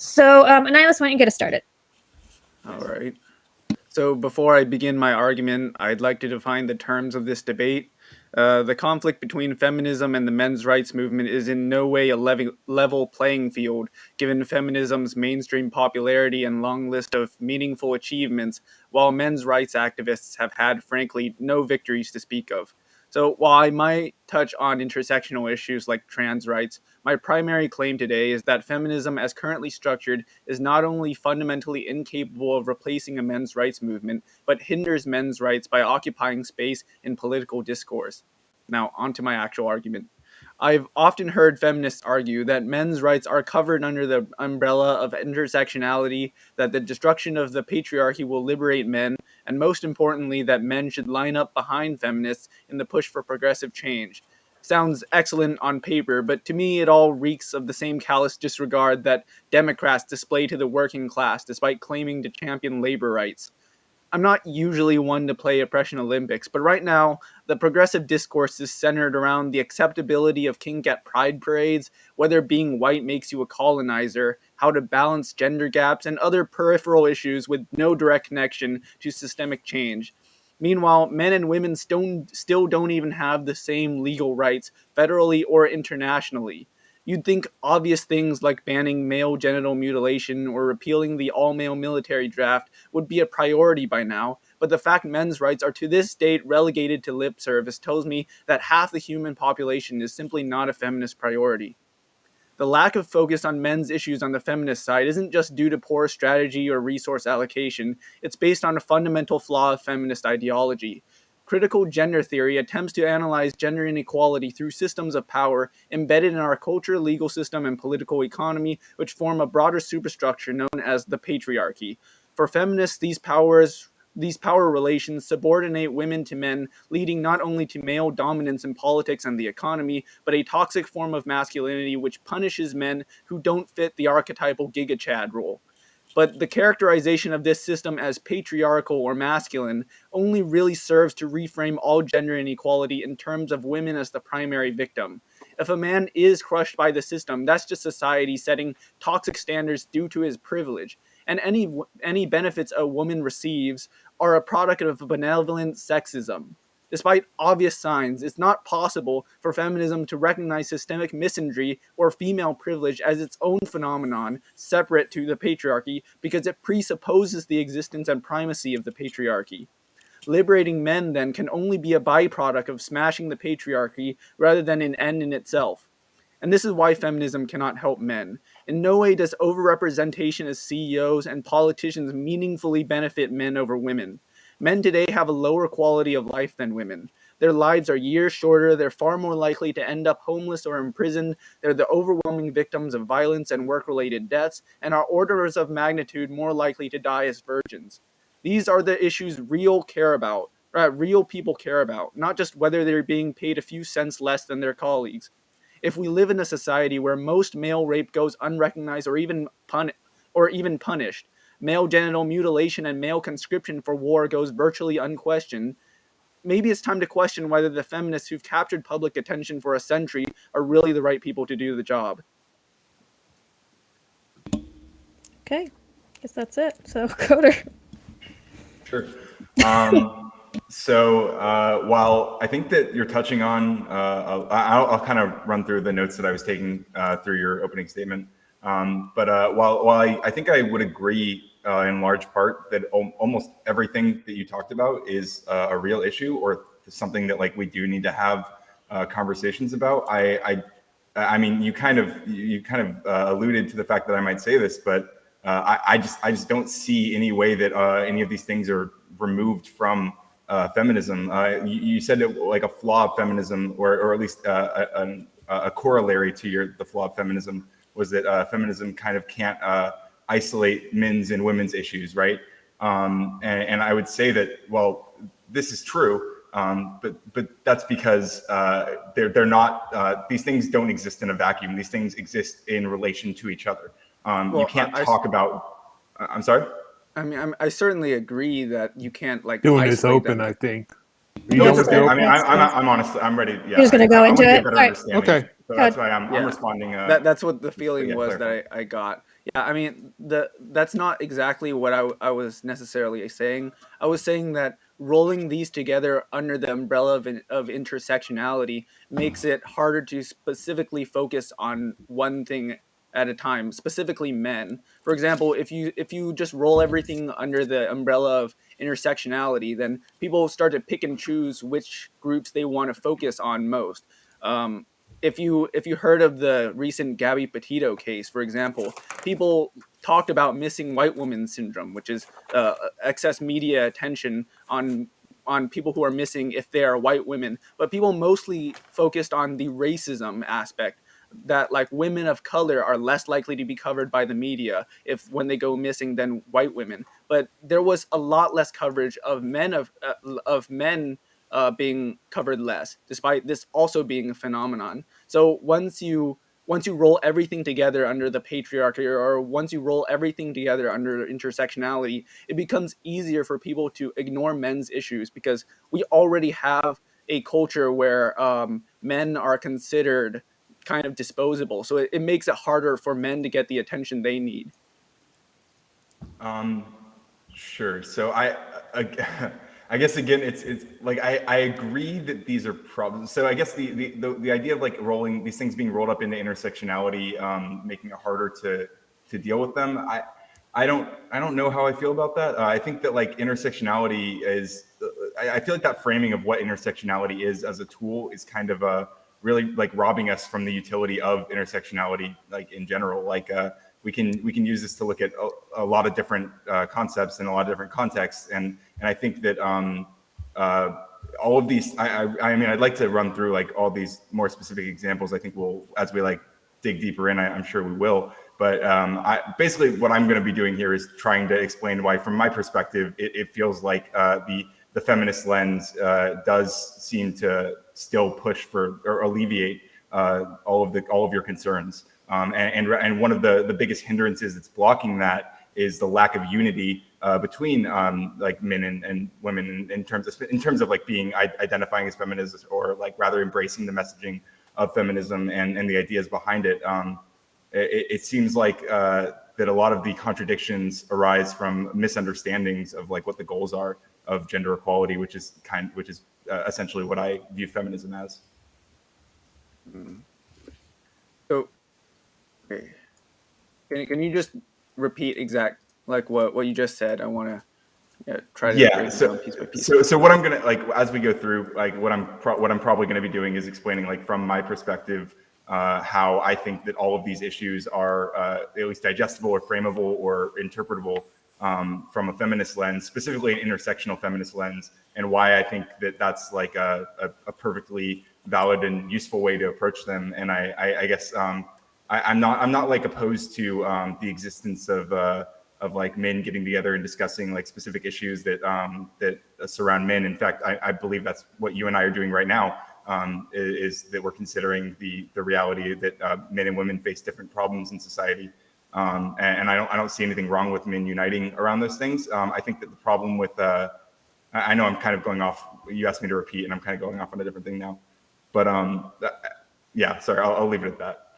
So, Anilus, why don't you get us started? All right. So before I begin my argument, I'd like to define the terms of this debate. The conflict between feminism and the men's rights movement is in no way a level playing field, given feminism's mainstream popularity and long list of meaningful achievements, while men's rights activists have had, frankly, no victories to speak of. So while I might touch on intersectional issues like trans rights, my primary claim today is that feminism, as currently structured, is not only fundamentally incapable of replacing a men's rights movement, but hinders men's rights by occupying space in political discourse. Now, on to my actual argument. I've often heard feminists argue that men's rights are covered under the umbrella of intersectionality, that the destruction of the patriarchy will liberate men, and most importantly, that men should line up behind feminists in the push for progressive change. Sounds excellent on paper, but to me it all reeks of the same callous disregard that Democrats display to the working class despite claiming to champion labor rights. I'm not usually one to play Oppression Olympics, but right now, the progressive discourse is centered around the acceptability of kink at pride parades, whether being white makes you a colonizer, how to balance gender gaps, and other peripheral issues with no direct connection to systemic change. Meanwhile, men and women still don't even have the same legal rights, federally or internationally. You'd think obvious things like banning male genital mutilation or repealing the all male military draft would be a priority by now, but the fact men's rights are to this date relegated to lip service tells me that half the human population is simply not a feminist priority. The lack of focus on men's issues on the feminist side isn't just due to poor strategy or resource allocation, it's based on a fundamental flaw of feminist ideology. Critical gender theory attempts to analyze gender inequality through systems of power embedded in our culture, legal system, and political economy, which form a broader superstructure known as the patriarchy. For feminists, these power relations subordinate women to men, leading not only to male dominance in politics and the economy, but a toxic form of masculinity which punishes men who don't fit the archetypal Giga Chad role. But the characterization of this system as patriarchal or masculine only really serves to reframe all gender inequality in terms of women as the primary victim. If a man is crushed by the system, that's just society setting toxic standards due to his privilege. And any benefits a woman receives are a product of benevolent sexism. Despite obvious signs, it's not possible for feminism to recognize systemic misandry or female privilege as its own phenomenon, separate to the patriarchy, because it presupposes the existence and primacy of the patriarchy. Liberating men, then, can only be a byproduct of smashing the patriarchy rather than an end in itself. And this is why feminism cannot help men. In no way does overrepresentation as CEOs and politicians meaningfully benefit men over women. Men today have a lower quality of life than women. Their lives are years shorter, they're far more likely to end up homeless or imprisoned, they're the overwhelming victims of violence and work-related deaths, and are orders of magnitude more likely to die as virgins. These are the issues real people care about, not just whether they're being paid a few cents less than their colleagues. If we live in a society where most male rape goes unrecognized or even punished, male genital mutilation and male conscription for war goes virtually unquestioned, maybe it's time to question whether the feminists who've captured public attention for a century are really the right people to do the job. Okay, guess that's it. So, Coder. Sure. While I think that you're touching on, I'll kind of run through the notes that I was taking through your opening statement. While I think I would agree in large part that almost everything that you talked about is a real issue or something that like we do need to have conversations about. I mean, you kind of alluded to the fact that I might say this, but I just don't see any way that any of these things are removed from feminism. You said it like a flaw of feminism, or at least a corollary to the flaw of feminism was that feminism kind of can't isolate men's and women's issues, right? And I would say that, well, this is true, but that's because they're not. These things don't exist in a vacuum. These things exist in relation to each other. You can't talk about. I'm sorry. I mean, I certainly agree that you can't like doing this open. them. I think. No, it's okay. I mean, I'm honestly, I'm ready. Yeah, You're just gonna go into it. Right. Okay. So that's why I'm responding. That's what the feeling was that I got. Yeah, I mean, that's not exactly what I was necessarily saying. I was saying that rolling these together under the umbrella of intersectionality makes it harder to specifically focus on one thing at a time, specifically men. For example, if you just roll everything under the umbrella of intersectionality, then people start to pick and choose which groups they want to focus on most. Um, if you heard of the recent Gabby Petito case, for example, people talked about missing white woman syndrome, which is excess media attention on people who are missing if they are white women, but people mostly focused on the racism aspect, that like women of color are less likely to be covered by the media if when they go missing than white women. But there was a lot less coverage of men being covered less, despite this also being a phenomenon. So once you roll everything together under the patriarchy, or once you roll everything together under intersectionality, it becomes easier for people to ignore men's issues, because we already have a culture where men are considered kind of disposable. So it makes it harder for men to get the attention they need. Um, sure. So I guess again, it's like I agree that these are problems. So I guess the idea of like rolling these things being rolled up into intersectionality, making it harder to deal with them. I don't know how I feel about that. I think that like intersectionality is. I feel like that framing of what intersectionality is as a tool is kind of really like robbing us from the utility of intersectionality, like in general. Like we can use this to look at a lot of different concepts in a lot of different contexts, and I think that all of these. I mean, I'd like to run through like all these more specific examples. I think we'll, as we like dig deeper in, I'm sure we will. But basically, what I'm going to be doing here is trying to explain why, from my perspective, it feels like the feminist lens does seem to still push for or alleviate all of your concerns. And one of the biggest hindrances that's blocking that is the lack of unity between like men and women in terms of like being identifying as feminists, or like rather embracing the messaging of feminism and the ideas behind it. It seems like that a lot of the contradictions arise from misunderstandings of like what the goals are of gender equality, which is essentially what I view feminism as. So, okay. Can you just repeat exact like what you just said? I want to try to Yeah. break it down piece by piece. So what I'm gonna like as we go through, like what I'm probably gonna be doing is explaining like from my perspective how I think that all of these issues are at least digestible or frameable or interpretable from a feminist lens, specifically an intersectional feminist lens, and why I think that that's like a perfectly valid and useful way to approach them. And I guess I'm not like opposed to the existence of like men getting together and discussing like specific issues that surround men. In fact, I believe that's what you and I are doing right now. Is that we're considering the reality that men and women face different problems in society, and I don't see anything wrong with men uniting around those things. I think that the problem with I know I'm kind of going off. You asked me to repeat, and I'm kind of going off on a different thing now. But yeah, sorry, I'll leave it at that.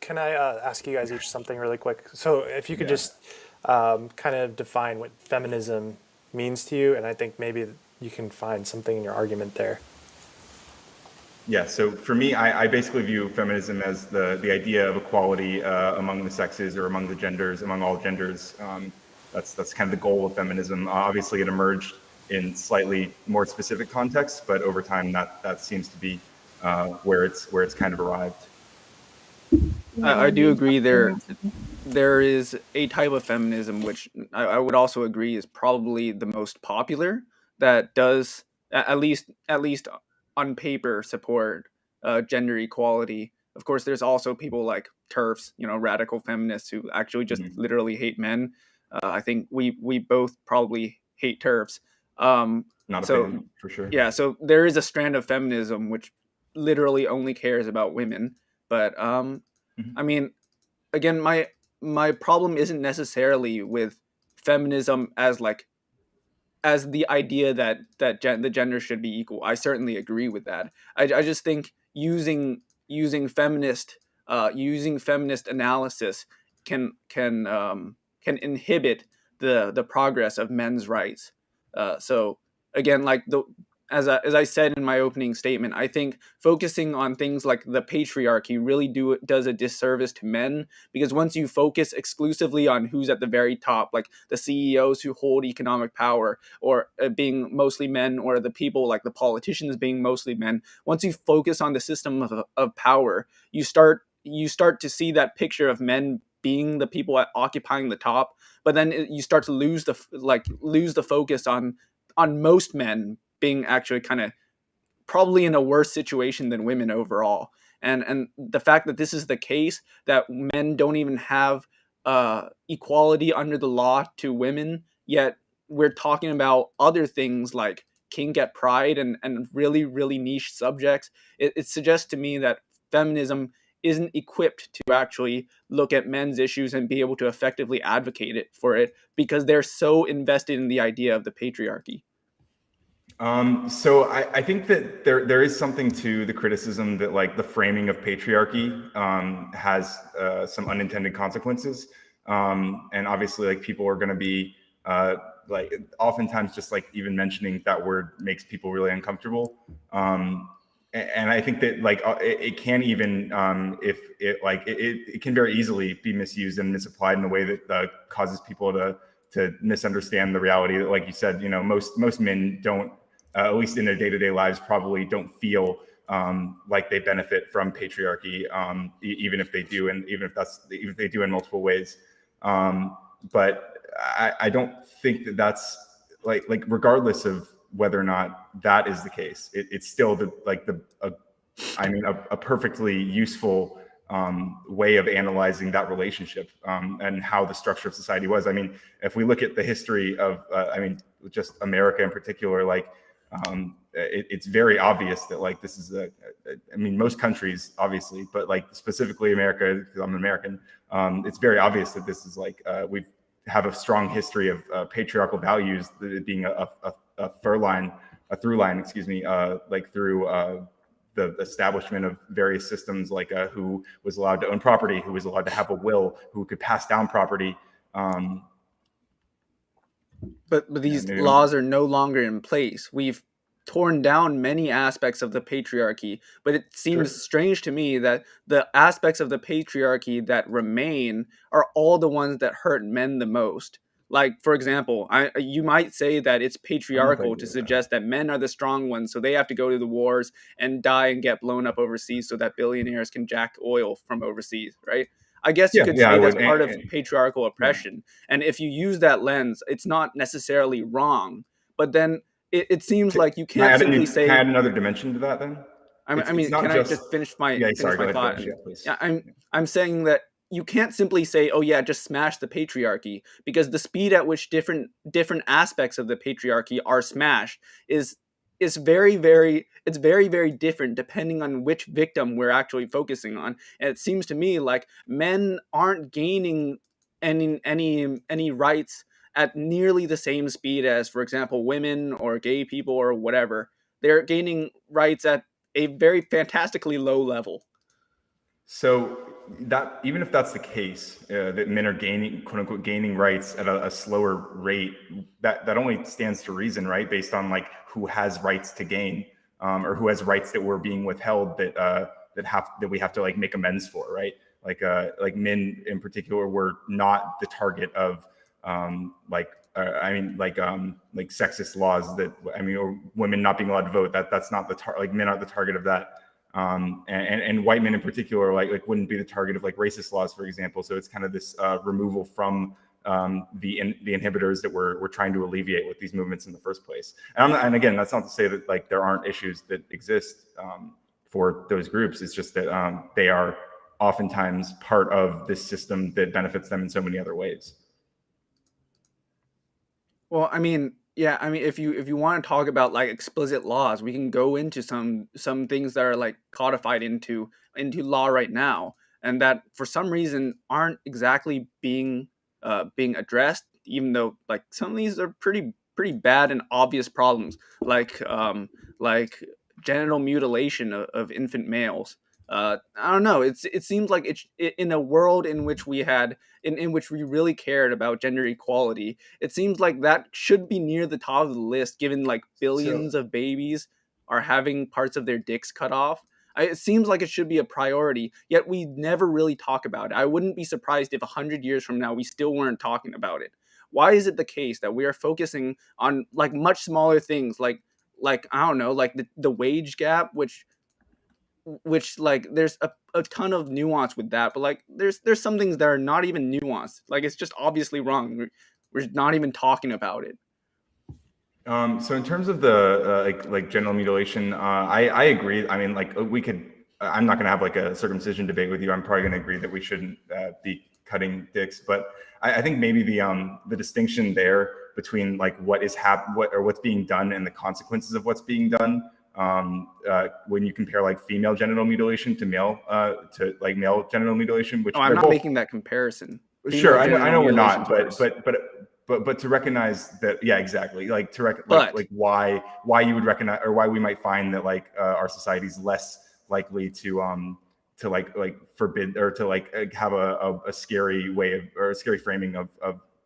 Can I ask you guys each something really quick? So if you could Yeah. just kind of define what feminism means to you, and I think maybe you can find something in your argument there. Yeah, so for me, I basically view feminism as the idea of equality among the sexes or among the genders, among all genders. That's kind of the goal of feminism. Obviously, it emerged in slightly more specific contexts, but over time, that seems to be where it's kind of arrived. I do agree there is a type of feminism which I would also agree is probably the most popular, that does at least on paper support gender equality. Of course, there's also people like TERFs, radical feminists who actually just Mhm. literally hate men. I think we both probably hate TERFs. Um, Not a so fan, for sure. yeah, so there is a strand of feminism which literally only cares about women. But I Mhm. mean, again, my problem isn't necessarily with feminism as like as the idea the gender should be equal. I certainly agree with that. I just think using feminist analysis can inhibit the progress of men's rights. So again, like as I said in my opening statement, I think focusing on things like the patriarchy really does a disservice to men, because once you focus exclusively on who's at the very top, like the CEOs who hold economic power, or being mostly men, or the people like the politicians being mostly men, once you focus on the system of power, you start to see that picture of men being the people occupying the top, but then you start to lose the focus on most men being actually kind of probably in a worse situation than women overall. And the fact that this is the case, that men don't even have equality under the law to women, yet we're talking about other things like kink at pride and really, really niche subjects. It suggests to me that feminism isn't equipped to actually look at men's issues and be able to effectively advocate for it, because they're so invested in the idea of the patriarchy. So I think that there is something to the criticism that like the framing of patriarchy has some unintended consequences, and obviously like people are going to be like oftentimes just like even mentioning that word makes people really uncomfortable. And I think that like it can even if it like it can very easily be misused and misapplied in a way that causes people to misunderstand the reality that, like you said, you know, most men don't. At least in their day-to-day lives, probably don't feel like they benefit from patriarchy, even if they do, and even if they do in multiple ways. But I don't think that that's like regardless of whether or not that is the case, it's still a perfectly useful way of analyzing that relationship and how the structure of society was. I mean, if we look at the history of, just America in particular, like. It's very obvious that like this is most countries obviously, but like specifically America, because I'm an American, it's very obvious that this is like we have a strong history of patriarchal values being a through line, like through the establishment of various systems, like who was allowed to own property, who was allowed to have a will, who could pass down property. But these laws are no longer in place. We've torn down many aspects of the patriarchy, but it seems strange to me that the aspects of the patriarchy that remain are all the ones that hurt men the most. Like, for example, you might say that it's patriarchal to suggest that men are the strong ones, so they have to go to the wars and die and get blown up overseas so that billionaires can jack oil from overseas, right? I guess you could say that's part of patriarchal oppression. And if you use that lens, it's not necessarily wrong. But then it seems like you can't simply say. Can I add another dimension to that then? Can I just finish my thought? I'm saying that you can't simply say, "Oh yeah, just smash the patriarchy," because the speed at which different aspects of the patriarchy are smashed is very, very different depending on which victim we're actually focusing on. And it seems to me like men aren't gaining any rights at nearly the same speed as, for example, women or gay people or whatever. They're gaining rights at a very fantastically low level. So that even if that's the case, that men are gaining, quote unquote, gaining rights at a slower rate, that only stands to reason, right? Based on like who has rights to gain, or who has rights that were being withheld that we have to like make amends for, right? Like men in particular were not the target of like sexist laws or women not being allowed to vote. That's not the target. Like men aren't the target of that. And white men in particular, like wouldn't be the target of like racist laws, for example. So it's kind of this removal from the inhibitors that we're trying to alleviate with these movements in the first place. And again, that's not to say that like there aren't issues that exist for those groups. It's just that they are oftentimes part of this system that benefits them in so many other ways. Well, if you want to talk about like explicit laws, we can go into some things that are like codified into law right now, and that for some reason aren't exactly being addressed, even though like some of these are pretty bad and obvious problems, like genital mutilation of infant males. I don't know. It seems like in a world in which we had in which we really cared about gender equality, it seems like that should be near the top of the list, given like So billions of babies are having parts of their dicks cut off. It seems like it should be a priority, yet we never really talk about it. I wouldn't be surprised if 100 years from now we still weren't talking about it. Why is it the case that we are focusing on like much smaller things, like I don't know, like the wage gap, which like there's a ton of nuance with that, but like there's some things that are not even nuanced, like it's just obviously wrong. We're not even talking about it. So in terms of the like genital mutilation, I agree. I mean, like we could. I'm not going to have like a circumcision debate with you. I'm probably going to agree that we shouldn't be cutting dicks, but I think maybe the distinction there between like what's being done and the consequences of what's being done. When you compare like female genital mutilation to male genital mutilation, which Oh, I'm they're not both making that comparison. sure. Female I genital know we're mutilation's not, worse. but to recognize that, yeah, exactly. Like But like why you would recognize, or why we might find that like our society's less likely to like forbid or to like have a scary way of, or a scary framing of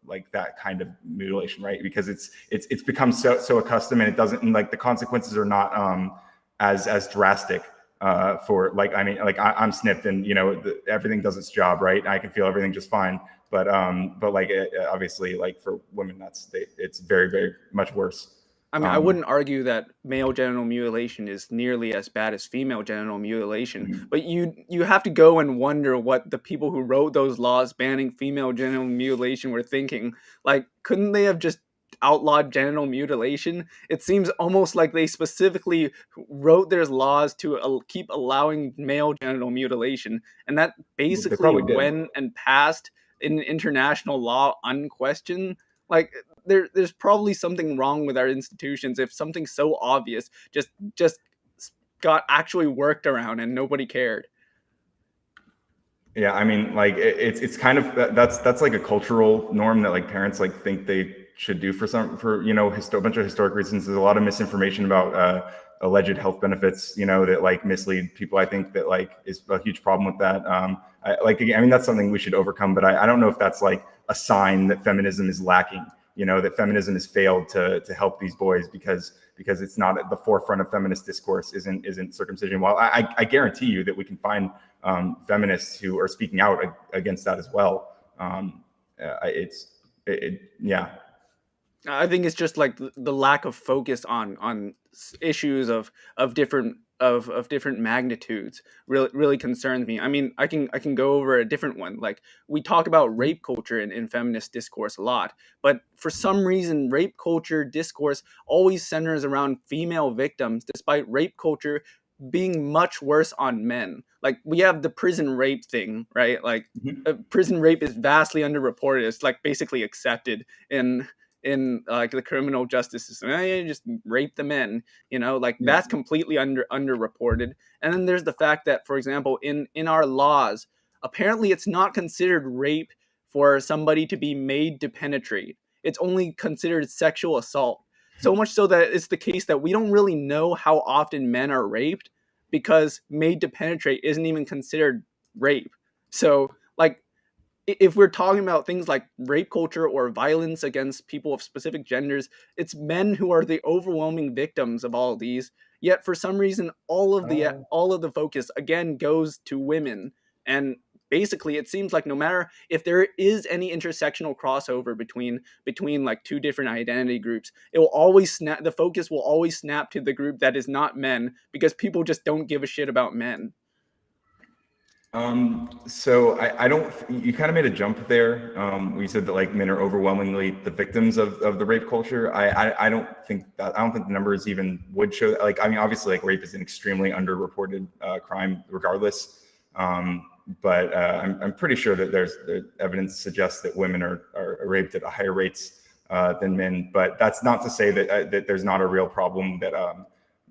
like that kind of mutilation, right? Because it's become so accustomed, and it doesn't, and like the consequences are not as drastic for like, I mean, like I'm snipped, and you know everything does its job, right? I can feel everything just fine, but like obviously like for women it's very much worse. I mean, I wouldn't argue that male genital mutilation is nearly as bad as female genital mutilation, but you have to go and wonder what the people who wrote those laws banning female genital mutilation were thinking. Like, couldn't they have just outlawed genital mutilation? It seems almost like they specifically wrote their laws to keep allowing male genital mutilation, and that They basically probably did. went and passed in international law unquestioned. Like, there's probably something wrong with our institutions if something so obvious just got actually worked around and nobody cared. Yeah, I mean, like it's kind of that's like a cultural norm that like parents like think they should do for you know a bunch of historic reasons. There's a lot of misinformation about alleged health benefits, you know, that like mislead people. I think that like is a huge problem with that. I mean, that's something we should overcome, but I don't know if that's like a sign that feminism is lacking. You know, that feminism has failed to help these boys because it's not at the forefront of feminist discourse isn't circumcision. While I guarantee you that we can find feminists who are speaking out against that as well. Yeah. I think it's just like the lack of focus on issues of different magnitudes really concerns me. I mean, I can go over a different one. Like, we talk about rape culture in feminist discourse a lot, but for some reason rape culture discourse always centers around female victims, despite rape culture being much worse on men. Like, we have the prison rape thing, right? Like, prison rape is vastly underreported. It's like basically accepted in like the criminal justice system. You just rape the men, you know, like Yeah. that's completely underreported. And then there's the fact that, for example, in our laws, apparently it's not considered rape for somebody to be made to penetrate. It's only considered sexual assault. So much so that it's the case that we don't really know how often men are raped, because made to penetrate isn't even considered rape. So, like, if we're talking about things like rape culture or violence against people of specific genders, it's men who are the overwhelming victims of all of these. Yet for some reason, all of the focus again goes to women, and basically it seems like no matter if there is any intersectional crossover between like two different identity groups, it will always snap. The focus will always snap to the group that is not men, because people just don't give a shit about men. So I don't, you kind of made a jump there. We said that like men are overwhelmingly the victims of the rape culture. I don't think that, I don't think the numbers even would show that. Like, I mean, obviously like rape is an extremely underreported crime regardless. But I'm pretty sure that there's evidence suggests that women are raped at higher rates than men. But that's not to say that that there's not a real problem that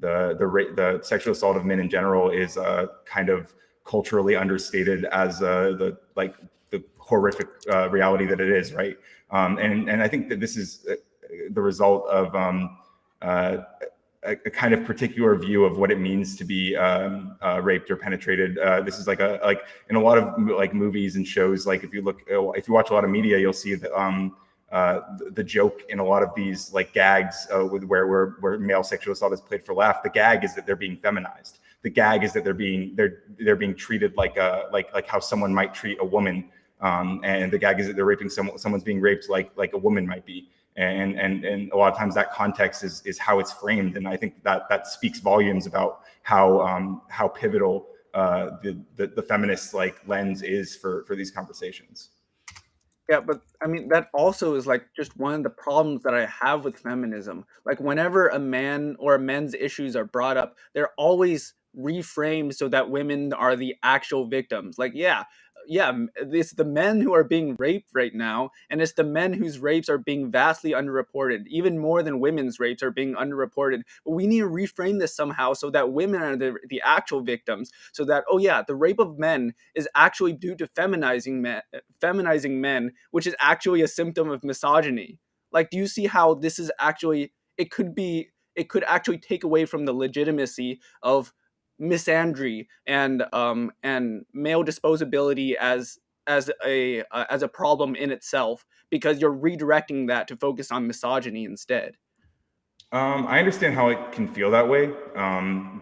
the sexual assault of men in general is kind of culturally understated as the horrific reality that it is, right? And I think that this is the result of a kind of particular view of what it means to be raped or penetrated. This is like in a lot of like movies and shows. Like if you watch a lot of media, you'll see that the joke in a lot of these like gags where male sexual assault is played for laugh. The gag is that they're being feminized. The gag is that they're being treated like how someone might treat a woman. And the gag is that they're raping someone's being raped like a woman might be. And a lot of times that context is how it's framed, and I think that speaks volumes about how pivotal the feminist like lens is for these conversations. Yeah, but I mean, that also is like just one of the problems that I have with feminism. Like, whenever a man or a men's issues are brought up, they're always reframed so that women are the actual victims. Like, yeah, it's the men who are being raped right now, and it's the men whose rapes are being vastly underreported, even more than women's rapes are being underreported. But we need to reframe this somehow so that women are the actual victims, so that, oh yeah, the rape of men is actually due to feminizing men, which is actually a symptom of misogyny. Like, do you see how this is actually, it could actually take away from the legitimacy of misandry and male disposability as a problem in itself, because you're redirecting that to focus on misogyny instead. I understand how it can feel that way,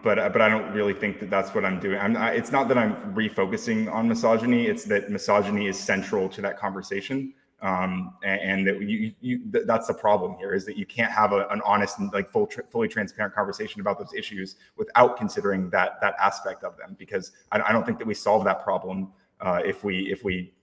but I don't really think that that's what I'm doing. It's not that I'm refocusing on misogyny; it's that misogyny is central to that conversation, and that that's the problem here. Is that you can't have an honest and like fully transparent conversation about those issues without considering that aspect of them. Because I don't think that we solve that problem if we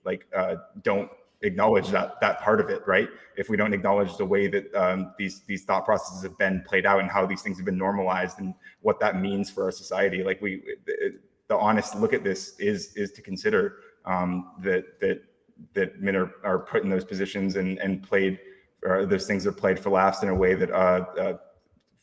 don't acknowledge that part of it, right? If we don't acknowledge the way that these thought processes have been played out and how these things have been normalized and what that means for our society, like the honest look at this is to consider that men are put in those positions and played, or those things are played for laughs in a way that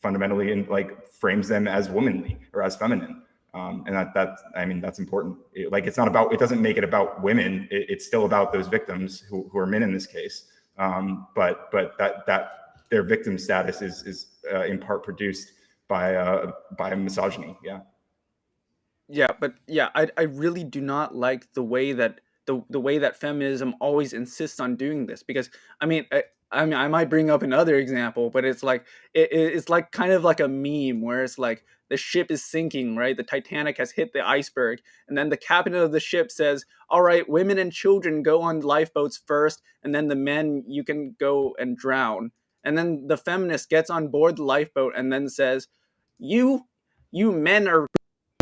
fundamentally and like frames them as womanly or as feminine. And that's important. It doesn't make it about women. It's still about those victims who are men in this case. But that their victim status is in part produced by misogyny. Yeah. Yeah, but yeah, I really do not like the way that the way that feminism always insists on doing this, because I mean I might bring up another example, but it's like it's like kind of like a meme where it's like the ship is sinking, right? The Titanic has hit the iceberg, and then the captain of the ship says, "All right, women and children go on lifeboats first, and then the men, you can go and drown." And then the feminist gets on board the lifeboat and then says, "You you men are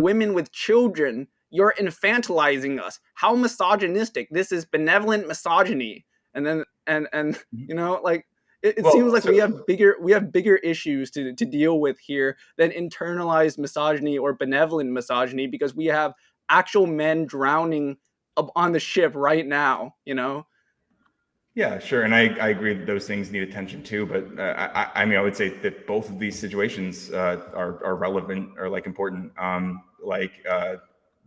women with children. You're infantilizing us. How misogynistic. This is benevolent misogyny." And then and you know, like it seems like we have bigger issues to deal with here than internalized misogyny or benevolent misogyny, because we have actual men drowning on the ship right now, you know? Yeah, sure, and I agree that those things need attention too. But I mean, I would say that both of these situations are relevant or like important.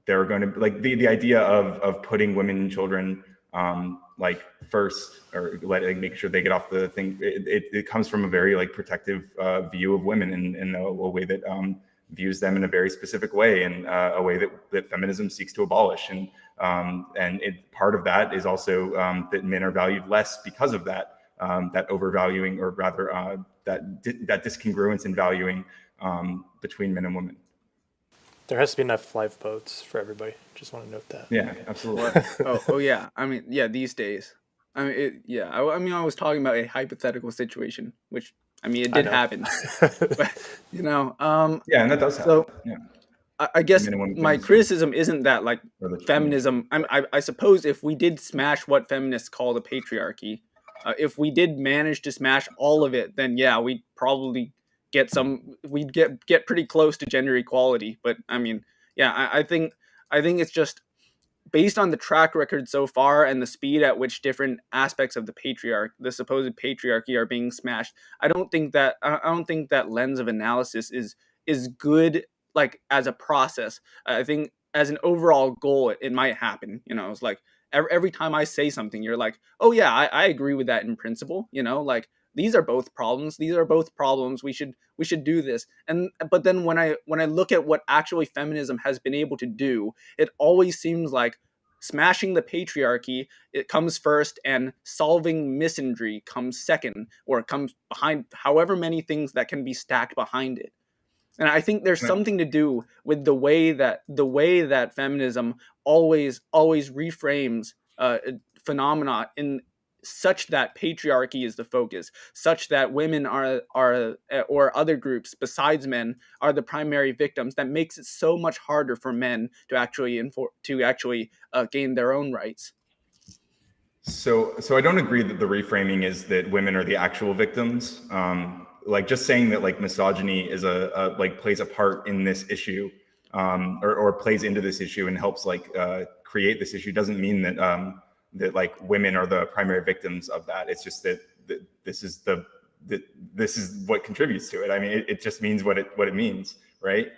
They're going to like the idea of putting women and children like first, or make sure they get off the thing. It comes from a very like protective view of women in a way that views them in a very specific way, and a way that feminism seeks to abolish. And part of that is also that men are valued less because of that, that overvaluing, or rather that discongruence in valuing between men and women. There has to be enough lifeboats for everybody. Just want to note that. Yeah, absolutely. Oh yeah. I mean, yeah, these days. I mean, I was talking about a hypothetical situation, which I mean, it did happen. But, you know, yeah, and that does happen. So yeah. I guess my criticism isn't that like feminism. I suppose if we did smash what feminists call the patriarchy, if we did manage to smash all of it, then yeah, we'd probably we'd get pretty close to gender equality. But I mean, yeah, I think it's just based on the track record so far and the speed at which different aspects of the supposed patriarchy are being smashed. I don't think that lens of analysis is good, like as a process. I think as an overall goal, it might happen. You know, it's like every time I say something, you're like, oh yeah, I agree with that in principle. You know, like these are both problems. These are both problems. We should do this. But then when I look at what actually feminism has been able to do, it always seems like smashing the patriarchy, it comes first, and solving misandry comes second, or it comes behind, however many things that can be stacked behind it. And I think there's something to do with the way that feminism always reframes phenomena in such that patriarchy is the focus, such that women are or other groups besides men are the primary victims. That makes it so much harder for men to actually gain their own rights. So I don't agree that the reframing is that women are the actual victims. Like just saying that like misogyny is like plays a part in this issue, or plays into this issue and helps like create this issue doesn't mean that that like women are the primary victims of that. It's just that this is what contributes to it. I mean, it just means what it means, right?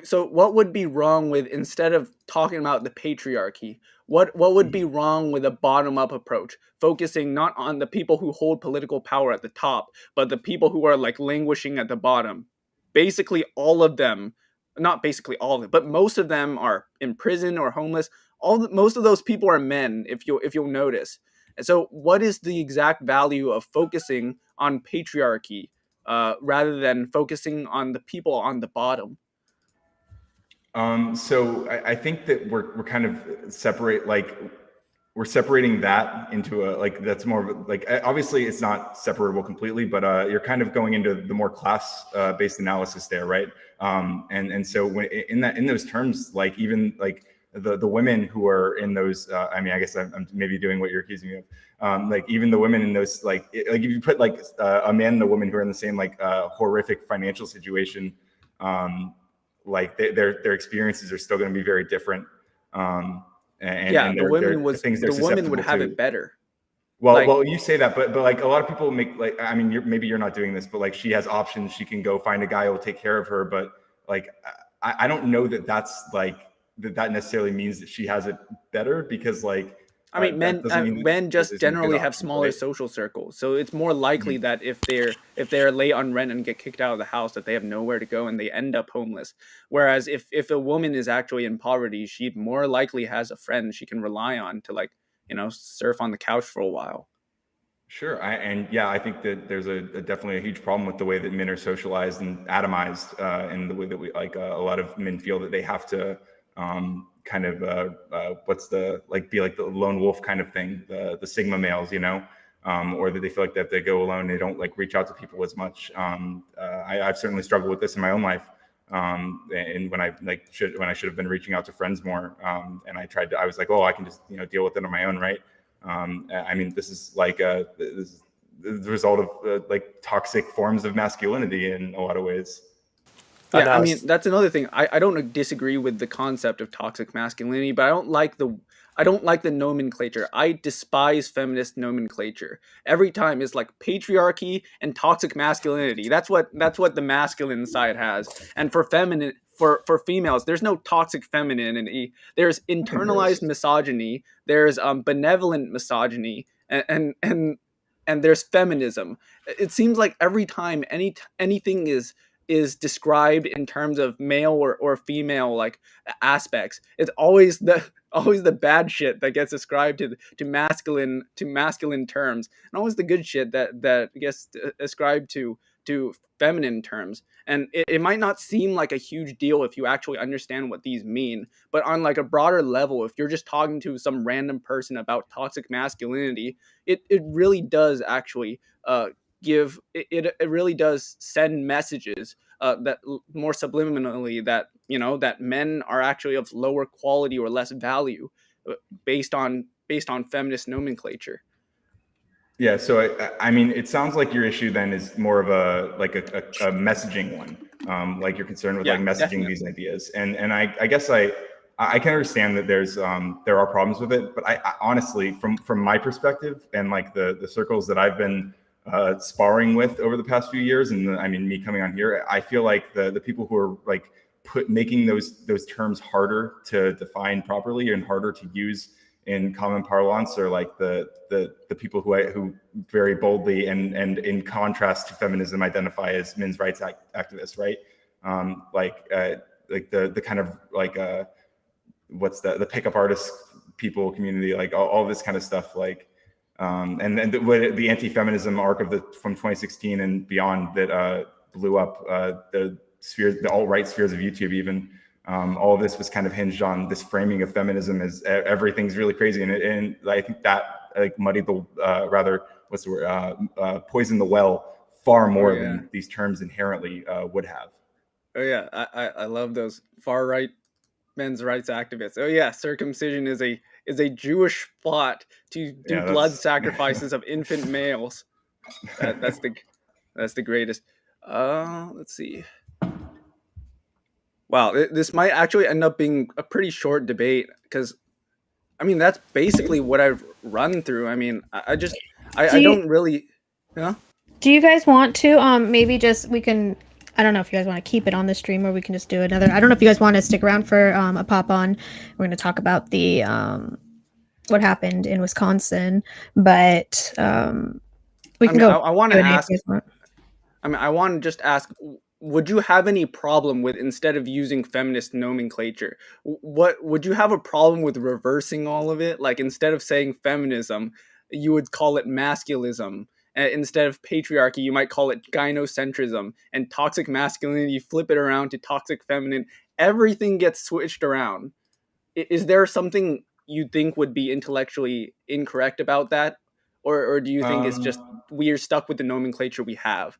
So what would be wrong with, instead of talking about the patriarchy, what would be wrong with a bottom-up approach, focusing not on the people who hold political power at the top, but the people who are like languishing at the bottom? Basically all of them, not basically all of them, but most of them are in prison or homeless. Most of those people are men, if you'll notice. And so what is the exact value of focusing on patriarchy rather than focusing on the people on the bottom? So I think that we're kind of we're separating that into a, like, that's more of a, like, obviously it's not separable completely, but you're kind of going into the more class based analysis there, right? And so when in those terms, like even like the women who are in those, I mean, I guess I'm maybe doing what you're accusing me of. Like even the women in those, like if you put like a man and a woman who are in the same like horrific financial situation, like their experiences are still going to be very different. And the things they're women would susceptible have to. it better. Well, you say that, but like a lot of people make, like, I mean, maybe you're not doing this, but like she has options. She can go find a guy who will take care of her. But like, I don't know that that's like that necessarily means that she has it better, because like, I mean, men just generally have smaller right? social circles, so it's more likely that if they're late on rent and get kicked out of the house, that they have nowhere to go and they end up homeless. Whereas if a woman is actually in poverty, she more likely has a friend she can rely on to, like, surf on the couch for a while. Sure. I think that there's definitely a huge problem with the way that men are socialized and atomized, and the way that we, like, a lot of men feel that they have to kind of be like the lone wolf kind of thing, the Sigma males, or that they feel like that they go alone, they don't like reach out to people as much. I've certainly struggled with this in my own life, and when I should have been reaching out to friends more, and I was like, oh, I can just deal with it on my own, right? I mean, this is like this is the result of like toxic forms of masculinity in a lot of ways. Yeah, I mean, that's another thing. I don't disagree with the concept of toxic masculinity, but I don't like the nomenclature. I despise feminist nomenclature. Every time it's like patriarchy and toxic masculinity. That's what the masculine side has. And for females, there's no toxic femininity. There's internalized misogyny. There's benevolent misogyny, and there's feminism. It seems like every time anything is described in terms of male or female like aspects, it's always the bad shit that gets ascribed to masculine terms, and always the good shit that gets ascribed to feminine terms. And it might not seem like a huge deal if you actually understand what these mean, but on like a broader level, if you're just talking to some random person about toxic masculinity, it really does actually it really does send messages that more subliminally that that men are actually of lower quality or less value based on feminist nomenclature. Yeah, so I mean, it sounds like your issue then is more of a messaging one. Like you're concerned with like messaging definitely these ideas, and I guess I can understand that there are problems with it, but I honestly, from my perspective and like the circles that I've been sparring with over the past few years, and I mean me coming on here, I feel like the people who are like making those terms harder to define properly and harder to use in common parlance are like the people who very boldly and in contrast to feminism identify as men's rights activists, right? Like the kind of like what's the pickup artist people community, like all this kind of stuff, like and the anti-feminism arc from 2016 and beyond that blew up the alt-right spheres of YouTube even. All of this was kind of hinged on this framing of feminism as everything's really crazy, and I think that like muddied the poisoned the well far more than these terms inherently would have. Oh yeah, I love those far right men's rights activists. Oh yeah, circumcision is a Jewish plot to do blood sacrifices of infant males. That's the greatest. Let's see. Wow, this might actually end up being a pretty short debate because, I mean, that's basically what I've run through. I mean, I don't really, huh? Do you guys want to maybe we can, I don't know if you guys want to keep it on the stream or we can just do another. I don't know if you guys want to stick around for a pop on. We're going to talk about the what happened in Wisconsin, but we can go. I want to ask. I mean, I want to just ask, would you have any problem with, instead of using feminist nomenclature, what would you have a problem with reversing all of it? Like, instead of saying feminism, you would call it masculism. Instead of patriarchy, you might call it gynocentrism. And toxic masculinity, you flip it around to toxic feminine. Everything gets switched around. Is there something you think would be intellectually incorrect about that? Or do you think it's just we are stuck with the nomenclature we have?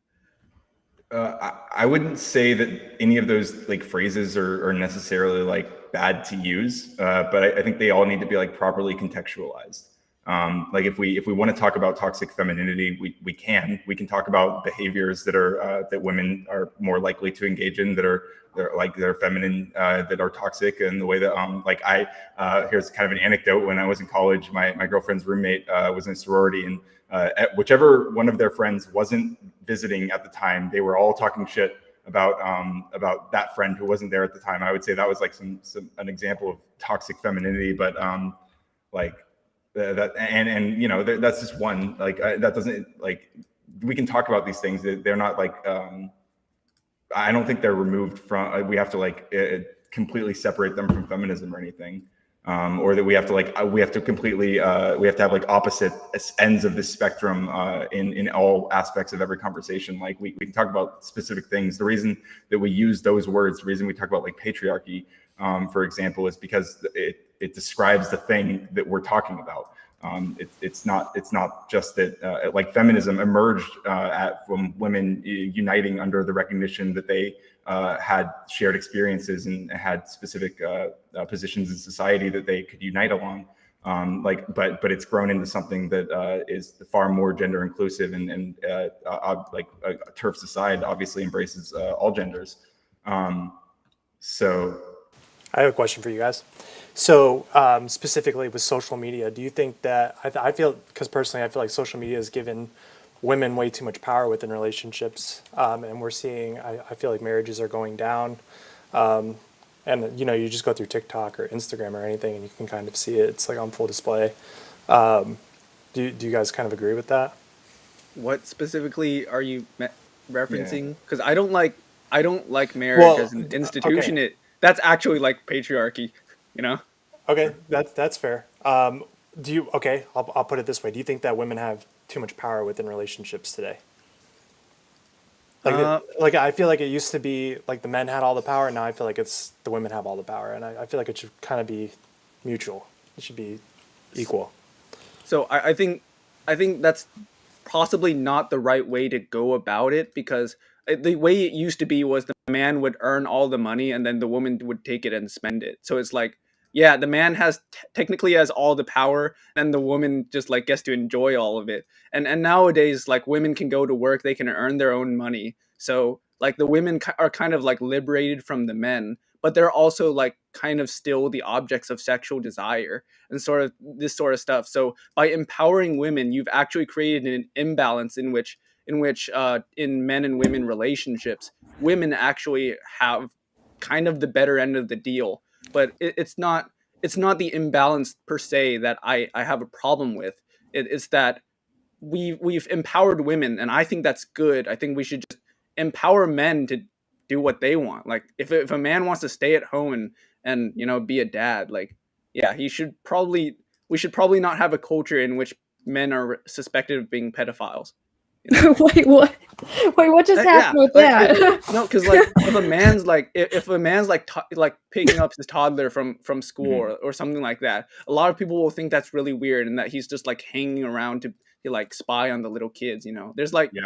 I wouldn't say that any of those like phrases are necessarily like bad to use, but I think they all need to be like properly contextualized. Like if we want to talk about toxic femininity, we can talk about behaviors that are that women are more likely to engage in they're feminine, that are toxic, and the way that here's kind of an anecdote. When I was in college, my girlfriend's roommate was in a sorority, and whichever one of their friends wasn't visiting at the time, they were all talking shit about that friend who wasn't there at the time. I would say that was like an example of toxic femininity, but you know, that's just one, like that doesn't, like, we can talk about these things. They're not like I don't think they're removed from, we have to like completely separate them from feminism or anything, or that we have to completely we have to have like opposite ends of the spectrum in all aspects of every conversation. Like we can talk about specific things. The reason that we use those words, the reason we talk about like patriarchy, for example, is because it describes the thing that we're talking about. It's not just that like feminism emerged from women uniting under the recognition that they had shared experiences and had specific positions in society that they could unite along. But it's grown into something that is far more gender inclusive and TERF's aside obviously embraces all genders. So I have a question for you guys. So specifically with social media, do you think that, I feel, because personally I feel like social media has given women way too much power within relationships, and we're seeing, I feel like marriages are going down, and you know, you just go through TikTok or Instagram or anything and you can kind of see it, it's like on full display. Do you guys kind of agree with that? What specifically are you referencing? Because I don't like marriage as an institution. Okay. That's actually like patriarchy, you know? Okay, that's fair. I'll put it this way. Do you think that women have too much power within relationships today? Like I feel like it used to be like the men had all the power, and now I feel like it's the women have all the power, and I feel like it should kind of be mutual. It should be equal. So I think that's possibly not the right way to go about it, because the way it used to be was the man would earn all the money and then the woman would take it and spend it. So it's like, yeah, the man technically has all the power and the woman just like gets to enjoy all of it. And nowadays, like, women can go to work, they can earn their own money. So like the women are kind of like liberated from the men, but they're also like kind of still the objects of sexual desire and sort of this sort of stuff. So by empowering women, you've actually created an imbalance in which in men and women relationships, women actually have kind of the better end of the deal. But it's not it's not the imbalance per se that I have a problem with. It's that we've empowered women, and I think that's good. I think we should just empower men to do what they want. Like if a man wants to stay at home and be a dad, like yeah, he should probably we should probably not have a culture in which men are suspected of being pedophiles. Wait, what? Wait, what just Yeah, happened with like that? no, because like if a man's like picking up his toddler from school Mhm. or something like that, a lot of people will think that's really weird and that he's just like hanging around to like spy on the little kids. Yeah, or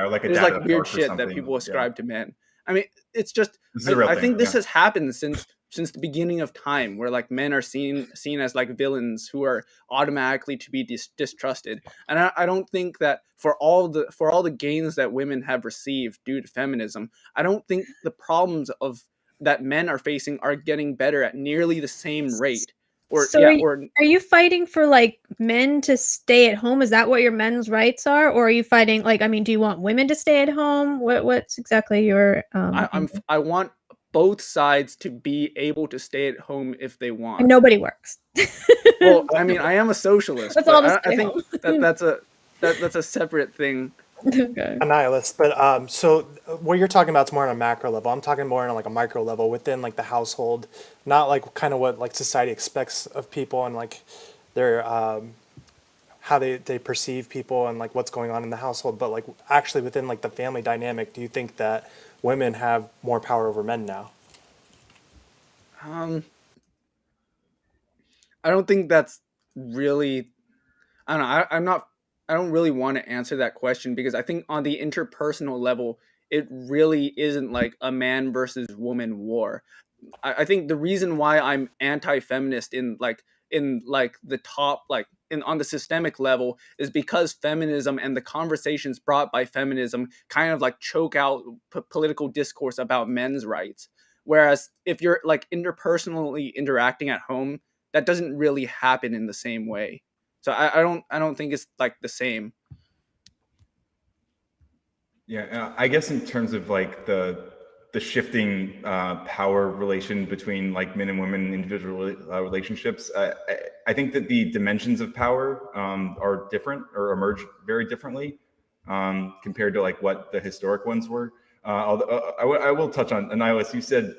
like a There's dad like at a weird park or shit that something. people Yeah, ascribe to men. I mean, it's just this is a real I thing. think this Yeah. has happened since the beginning of time, where like men are seen as like villains who are automatically to be distrusted. And I don't think that for all the gains that women have received due to feminism, I don't think the problems of that men are facing are getting better at nearly the same rate. Or So yeah, or are you fighting for like men to stay at home? Is that what your men's rights are? Or are you fighting like, I mean, do you want women to stay at home? What's exactly your angle? I want both sides to be able to stay at home if they And want. nobody works. Well, I mean, I am a socialist, Let's but all just I stay think home. that's a separate thing. Okay. A nihilist, but so what you're talking about is more on a macro level. I'm talking more on like a micro level within like the household, not like kind of what like society expects of people and like their how they perceive people and like what's going on in the household, but like actually within like the family dynamic. Do you think that women have more power over men now? Um, I don't think that's really. I don't know. I'm not. I don't really want to answer that question because I think on the interpersonal level, it really isn't like a man versus woman war. I think the reason why I'm anti-feminist in the top in on the systemic level is because feminism and the conversations brought by feminism kind of like choke out political discourse about men's rights. Whereas if you're like interpersonally interacting at home, that doesn't really happen in the same way. So I don't think it's like the same. Yeah, I guess in terms of like the shifting power relation between like men and women in individual relationships, I think that the dimensions of power are different or emerge very differently compared to like what the historic ones were. Although, I will touch on Annihilus.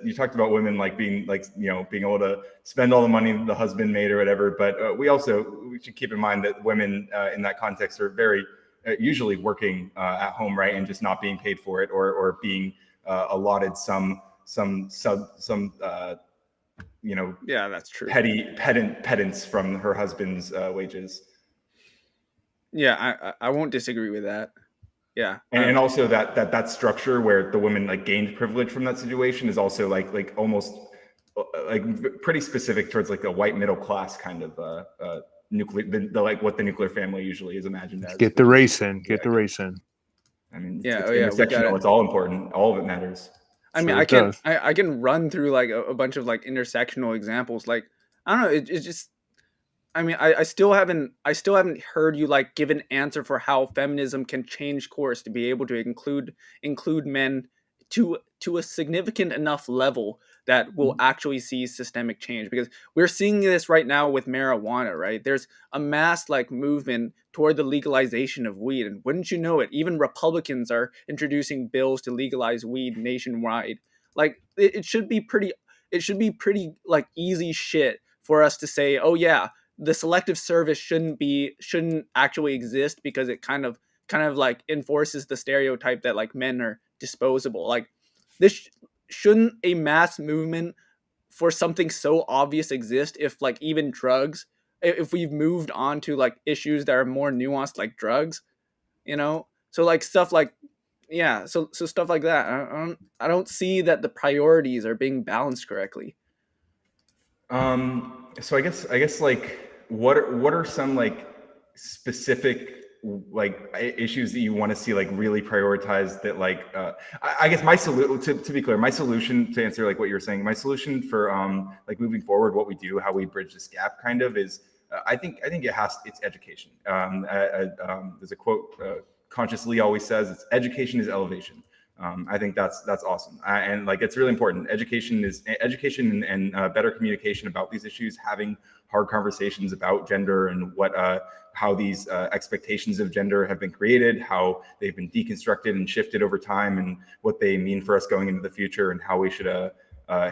You talked about women like being like being able to spend all the money the husband made or whatever, but we should keep in mind that women in that context are very usually working at home, right, and just not being paid for it or being allotted some Yeah, that's true. pedants from her husband's wages. Yeah, I won't disagree with that. Yeah. And also that structure where the woman like gained privilege from that situation is also like almost like pretty specific towards like a white middle class kind of nuclear the like what the nuclear family usually is imagined as. Get the race in. Get the race in. I mean, Yeah, it's oh yeah, we got intersectional. it. It's all important. All of it matters. I mean, Sure it does. I can run through like a bunch of like intersectional examples. Like I don't know, it's just I mean, I still haven't heard you like give an answer for how feminism can change course to be able to include men to a significant enough level that will actually see systemic change, because we're seeing this right now with marijuana, right? There's a mass like movement toward the legalization of weed, and wouldn't you know it, even Republicans are introducing bills to legalize weed nationwide. Like it should be pretty like easy shit for us to say, oh yeah, the selective service shouldn't actually exist because it kind of like enforces the stereotype that like men are disposable. Like this shouldn't a mass movement for something so obvious exist if like even drugs, if we've moved on to like issues that are more nuanced like drugs, so like stuff like yeah, so stuff like that. I don't see that the priorities are being balanced correctly. So I guess like what are some like specific like issues that you want to see like really prioritized that like I guess my solution to be clear, my solution to answer like what you're saying, my solution for like moving forward, what we do, how we bridge this gap kind of is I think it's education. There's a quote Conscious Lee always says, it's education is elevation. I think that's awesome, and like it's really important. Education and better communication about these issues, having hard conversations about gender and what how these expectations of gender have been created, how they've been deconstructed and shifted over time, and what they mean for us going into the future, and how we should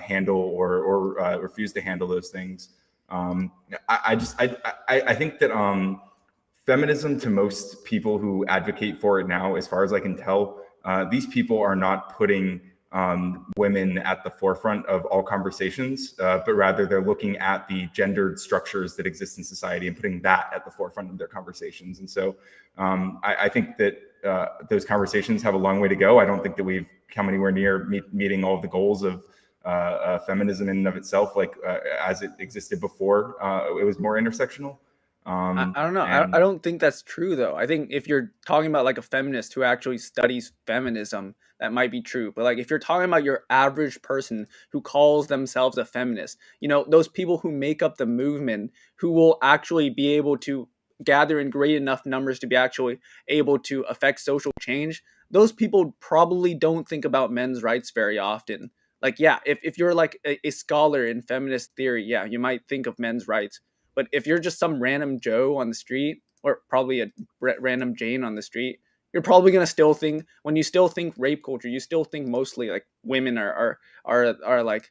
handle or refuse to handle those things. I think that feminism, to most people who advocate for it now, as far as I can tell, these people are not putting women at the forefront of all conversations, but rather they're looking at the gendered structures that exist in society and putting that at the forefront of their conversations. And so I think that those conversations have a long way to go. I don't think that we've come anywhere near meeting all of the goals of feminism in and of itself, like as it existed before it was more intersectional. I don't know. I don't think that's true, though. I think if you're talking about like a feminist who actually studies feminism, that might be true. But like if you're talking about your average person who calls themselves a feminist, you know, those people who make up the movement, who will actually be able to gather in great enough numbers to be actually able to affect social change, those people probably don't think about men's rights very often. Like, yeah, if you're like a scholar in feminist theory, yeah, you might think of men's rights. But if you're just some random Joe on the street, or probably a random Jane on the street, you're probably gonna still think, when you still think rape culture, you still think mostly like women are like,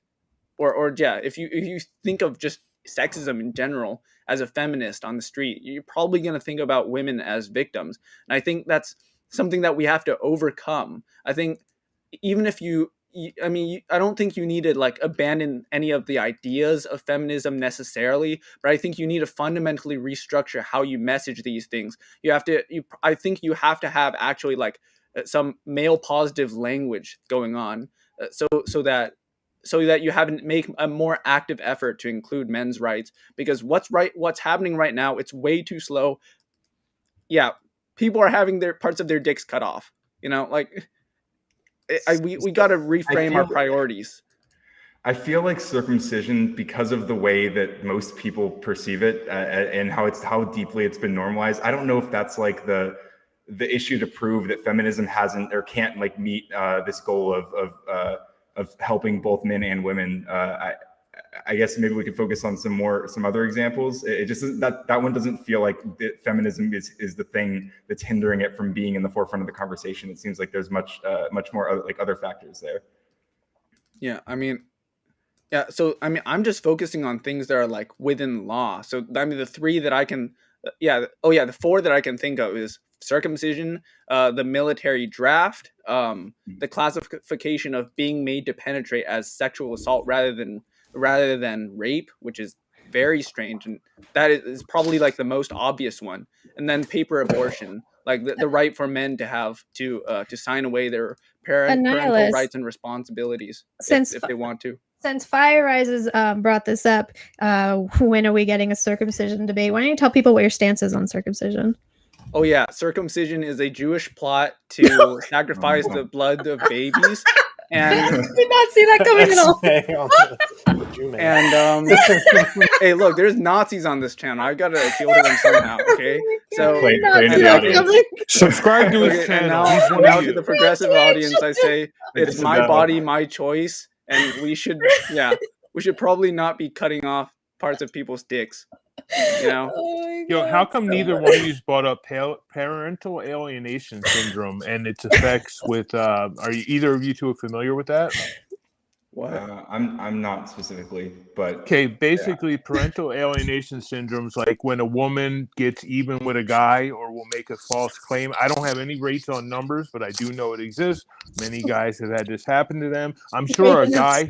or yeah, if you think of just sexism in general as a feminist on the street, you're probably gonna think about women as victims. And I think that's something that we have to overcome. I think even if I don't think you need to like abandon any of the ideas of feminism necessarily, but I think you need to fundamentally restructure how you message these things. I think you have to have actually like some male positive language going on, so that you have to make a more active effort to include men's rights, because what's happening right now, it's way too slow. Yeah, people are having their parts of their dicks cut off. You know, like we got to reframe our priorities. I feel like circumcision, because of the way that most people perceive it and how deeply it's been normalized, I don't know if that's like the issue to prove that feminism hasn't or can't like meet this goal of helping both men and women. I guess maybe we could focus on some other examples. It just that one doesn't feel like feminism is the thing that's hindering it from being in the forefront of the conversation. It seems like there's much more like other factors there. Yeah, I mean, yeah. So I mean, I'm just focusing on things that are like within law. So I mean, the three that I can, the four that I can think of is circumcision, the military draft, the classification of being made to penetrate as sexual assault rather than rape, which is very strange, and that is probably like the most obvious one. And then paper abortion, like the right for men to have to sign away their parental rights and responsibilities if they want to. Since Fire Rises brought this up, when are we getting a circumcision debate? Why don't you tell people what your stance is on circumcision? Oh yeah, circumcision is a Jewish plot to sacrifice the blood of babies. And I did not see that coming at all. And hey, look, there's Nazis on this channel. I gotta appeal to them somehow. Okay, so subscribe to his channel. Now to the progressive audience, I say it's my body, my choice, and we should probably not be cutting off parts of people's dicks. You know, yo, how come neither one of you brought up parental alienation syndrome and its effects with? Are you either of you two familiar with that? What? I'm not specifically, but okay. Basically, parental alienation syndrome's like when a woman gets even with a guy or will make a false claim. I don't have any rates on numbers, but I do know it exists. Many guys have had this happen to them. I'm sure a guy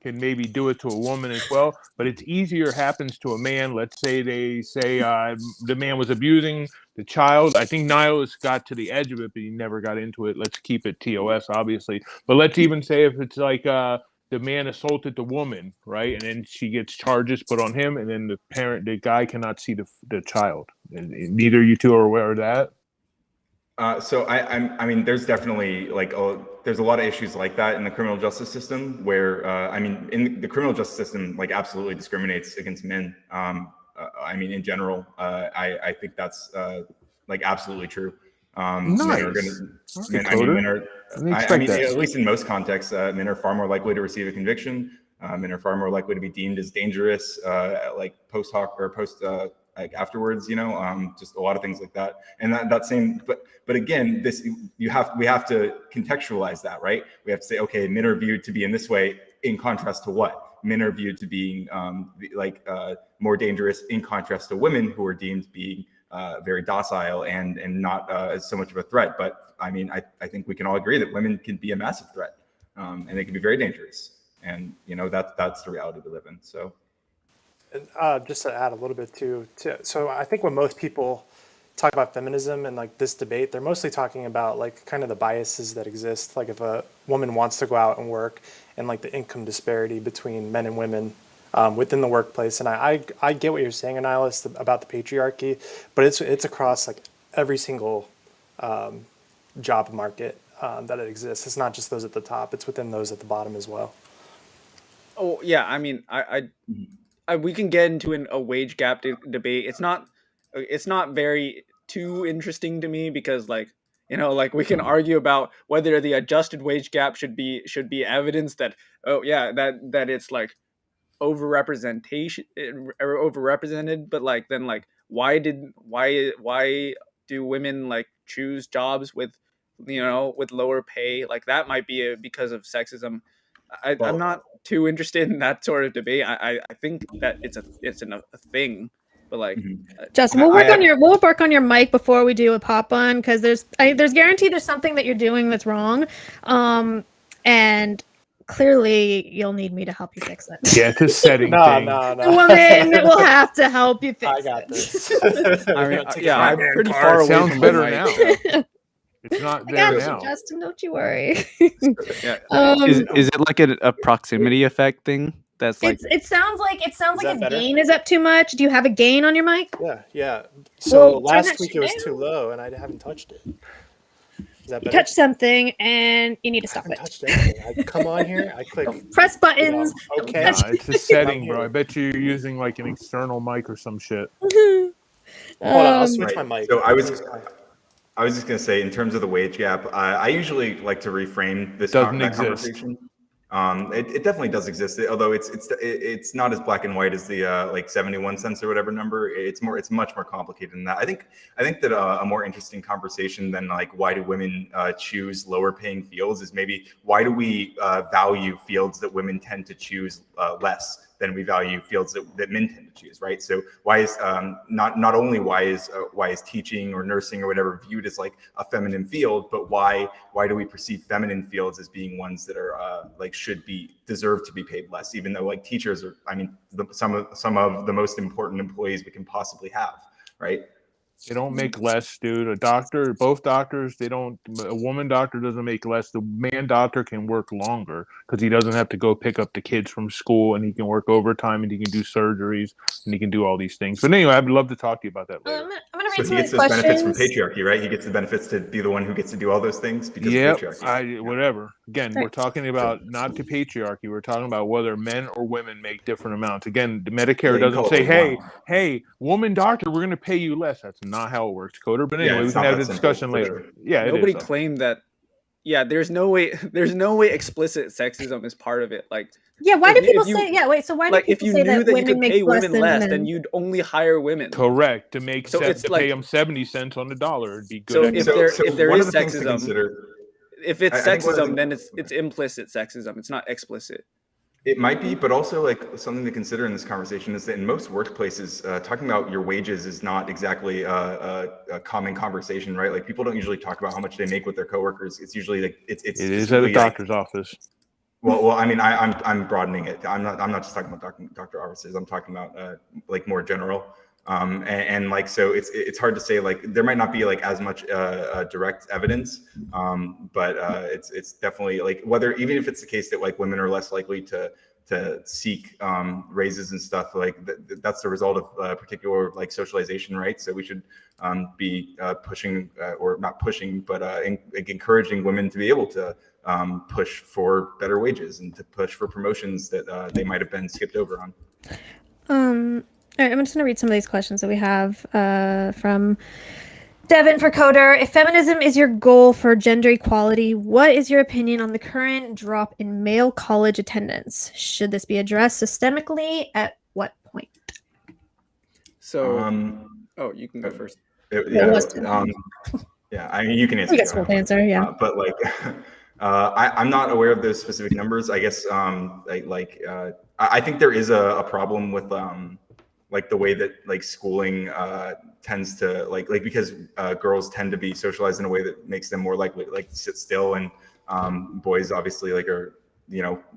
can maybe do it to a woman as well, but it's easier happens to a man. Let's say they say the man was abusing the child. I think Niles got to the edge of it, but he never got into it. Let's keep it TOS, obviously. But let's even say if it's like the man assaulted the woman, right? And then she gets charges put on him, and then the guy cannot see the child. And neither you two are aware of that? So I mean, there's definitely like there's a lot of issues like that in the criminal justice system where I mean, in the criminal justice system, like absolutely discriminates against men. I mean, in general, I think that's like absolutely true. Men are going Nice. to. Okay, I mean, Coder. men are. Didn't I expect mean, that. at least in most contexts, men are far more likely to receive a conviction. Men are far more likely to be deemed as dangerous, like post hoc or post like afterwards. Just a lot of things like that. And that same, but again, we have to contextualize that, right? We have to say, okay, men are viewed to be in this way, in contrast to what? Men are viewed to being more dangerous in contrast to women who are deemed being very docile and not as so much of a threat. But I mean, I think we can all agree that women can be a massive threat, and they can be very dangerous. And that's the reality we live in. So, Just to add a little bit so I think when most people talk about feminism and like this debate, they're mostly talking about like kind of the biases that exist. Like if a woman wants to go out and work, and like the income disparity between men and women within the workplace. And I get what you're saying, Annihilus, about the patriarchy, but it's across like every single job market that it exists. It's not just those at the top; it's within those at the bottom as well. Oh yeah, I mean, we can get into a wage gap debate. It's not very too interesting to me because like we can argue about whether the adjusted wage gap should be evidence that that it's like overrepresentation or overrepresented, but like then like why do women like choose jobs with with lower pay? Like that might be because of sexism. I'm not too interested in that sort of debate. I think that it's a thing, but like Justin, we'll work on your mic before we do a pop on, because there's guaranteed there's something that you're doing that's wrong, and clearly you'll need me to help you fix it. Yeah, it's a setting thing. No. The woman will have to help you fix I got this. I mean, yeah, I'm pretty far away Sounds from better the mic, now. so. It's not I there got now. you, Justin. Don't you worry. Yeah. Is it like a proximity effect thing? That's like it sounds like that his better? gain is up too much. Do you have a gain on your mic? Yeah. So Well, turn that last week it was shit too down. low, and I haven't touched it. Is that You better? touch something and you need to I stop haven't it. touched anything. I come on here, I click. Press buttons. Okay. Nah, it's a setting, bro. I bet you're using like an external mic or some shit. Hold on, I'll switch Right. my mic. So I was just going to say, in terms of the wage gap, I usually like to reframe that conversation. It definitely does exist, although it's not as black and white as the like 71 cents or whatever number. It's much more complicated than that. I think that a more interesting conversation than like why do women choose lower paying fields is maybe why do we value fields that women tend to choose less than we value fields that men tend to choose, right? So why is not only why is teaching or nursing or whatever viewed as like a feminine field, but why do we perceive feminine fields as being ones that are like deserve to be paid less, even though like teachers are, I mean, some of the most important employees we can possibly have, right? They don't make less, dude. A doctor, both doctors, a woman doctor doesn't make less. The man doctor can work longer because he doesn't have to go pick up the kids from school, and he can work overtime, and he can do surgeries, and he can do all these things. But anyway, I'd love to talk to you about that later. I'm gonna So read he some of gets these those benefits from questions. patriarchy, right? He gets the benefits to be the one who gets to do all those things because of patriarchy. Whatever. Again, Right. we're talking about not the patriarchy. We're talking about whether men or women make different amounts. Again, the Medicare doesn't say, hey, woman doctor, we're going to pay you less. That's not how it works, Coder. But anyway, we can have the discussion later. Sure. Yeah, Nobody it is. claimed that. Yeah, there's no way explicit sexism is part of it. Like, Yeah, why do people say? Yeah, wait. So why do like if people you say knew that you women could make pay less women than less, men? then you'd only hire women. Correct. To make So it's pay them 70 cents on the dollar. It'd be good. So if there one is of the things to sexism, consider, if it's I think one of sexism, the- then it's implicit sexism. It's not explicit. It might be, but also like something to consider in this conversation is that in most workplaces, talking about your wages is not exactly a common conversation, right? Like people don't usually talk about how much they make with their coworkers. It's usually like it is at a doctor's office. Well, I mean, I'm broadening it. I'm not just talking about doctor offices. I'm talking about like more general. And like so, it's hard to say. Like there might not be like as much direct evidence, but it's definitely like whether even if it's the case that like women are less likely to seek raises and stuff, like that's the result of particular like socialization, right? So we should be pushing or not pushing, but encouraging women to be able to push for better wages and to push for promotions that they might have been skipped over on. All right, I'm just going to read some of these questions that we have from Devin for Coder, if feminism is your goal for gender equality, what is your opinion on the current drop in male college attendance? Should this be addressed systemically? At what point? So, Oh, you can go first. Yeah, I mean, you can answer. I guess we'll answer, yeah. But like, I'm not aware of those specific numbers. I guess, I think there is a problem with like the way that like schooling tends to because girls tend to be socialized in a way that makes them more likely to like sit still, and boys obviously like are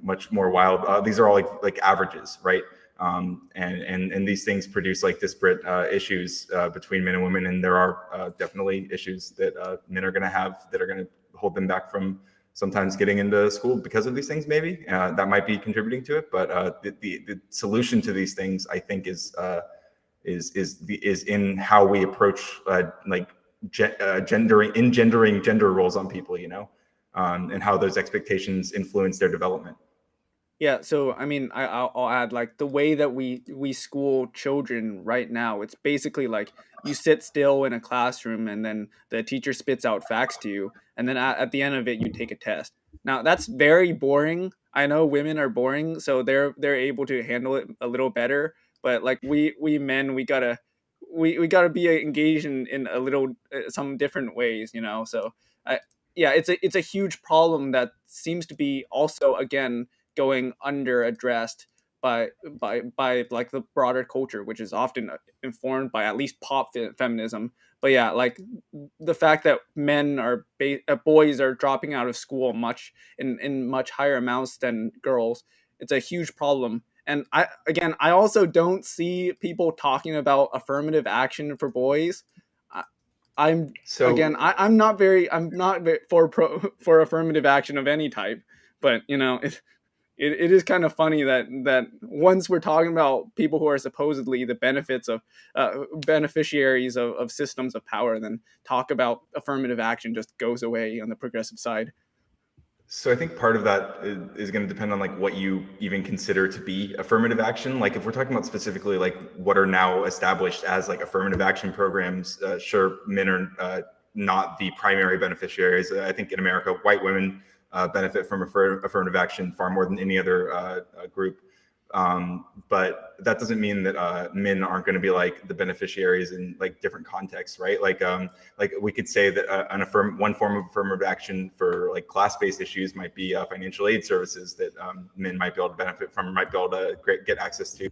much more wild. These are all like averages, right? And these things produce like disparate issues between men and women, and there are definitely issues that men are going to have that are going to hold them back from sometimes getting into school because of these things. Maybe that might be contributing to it, but the solution to these things, I think, is in how we approach engendering gender roles on people, and how those expectations influence their development. Yeah, so I mean, I'll add like the way that we school children right now. It's basically like you sit still in a classroom, and then the teacher spits out facts to you, and then at the end of it, you take a test. Now that's very boring. I know women are boring, so they're able to handle it a little better. But like we men, we gotta be engaged in a little some different ways, So yeah, it's a huge problem that seems to be also again going under addressed by like the broader culture, which is often informed by at least pop feminism. But yeah, like the fact that boys are dropping out of school in much higher amounts than girls, it's a huge problem. And I also don't see people talking about affirmative action for boys. I'm not very for affirmative action of any type, but it is kind of funny that once we're talking about people who are supposedly the benefits of beneficiaries of systems of power, then talk about affirmative action just goes away on the progressive side. So I think part of that is going to depend on like what you even consider to be affirmative action. Like if we're talking about specifically like what are now established as like affirmative action programs, sure, men are not the primary beneficiaries. I think in America, white women benefit from affirmative action far more than any other group. But that doesn't mean that men aren't going to be like the beneficiaries in like different contexts, right? Like we could say that one form of affirmative action for like class-based issues might be financial aid services that men might be able to benefit from, might be able to get access to,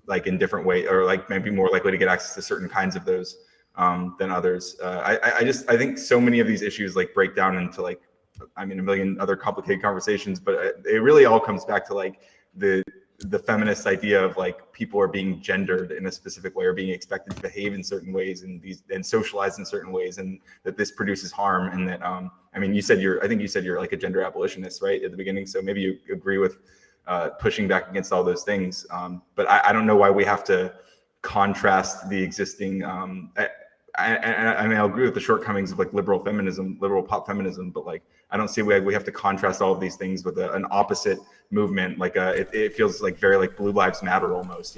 like in different ways, or like maybe more likely to get access to certain kinds of those than others. I think so many of these issues like break down into like, I mean, a million other complicated conversations, but it really all comes back to like the feminist idea of like people are being gendered in a specific way or being expected to behave in certain ways and socialize in certain ways, and that this produces harm. And that I mean, I think you said you're like a gender abolitionist, right, at the beginning, so maybe you agree with pushing back against all those things, but I don't know why we have to contrast the existing I mean, I'll agree with the shortcomings of like liberal pop feminism, but like I don't see why we have to contrast all of these things with an opposite movement. Like it feels like very like Blue Lives Matter almost,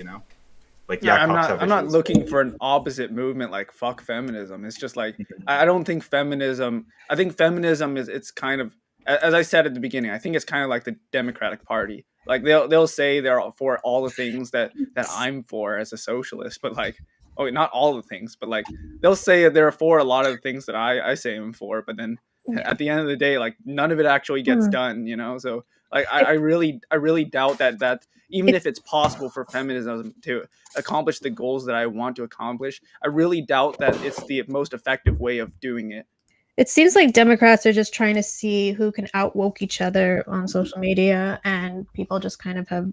Like yeah, I'm not looking for an opposite movement like fuck feminism. It's just like I don't think feminism. I think feminism it's kind of, as I said at the beginning, I think it's kind of like the Democratic Party. Like they'll say they're for all the things that I'm for as a socialist, but like, oh, not all the things, but like they'll say they're for a lot of the things that I say I'm for, but then at the end of the day, like none of it actually gets done, So like I really doubt that even if it's possible for feminism to accomplish the goals that I want to accomplish, I really doubt that it's the most effective way of doing it. It seems like Democrats are just trying to see who can outwoke each other on social media, and people just kind of have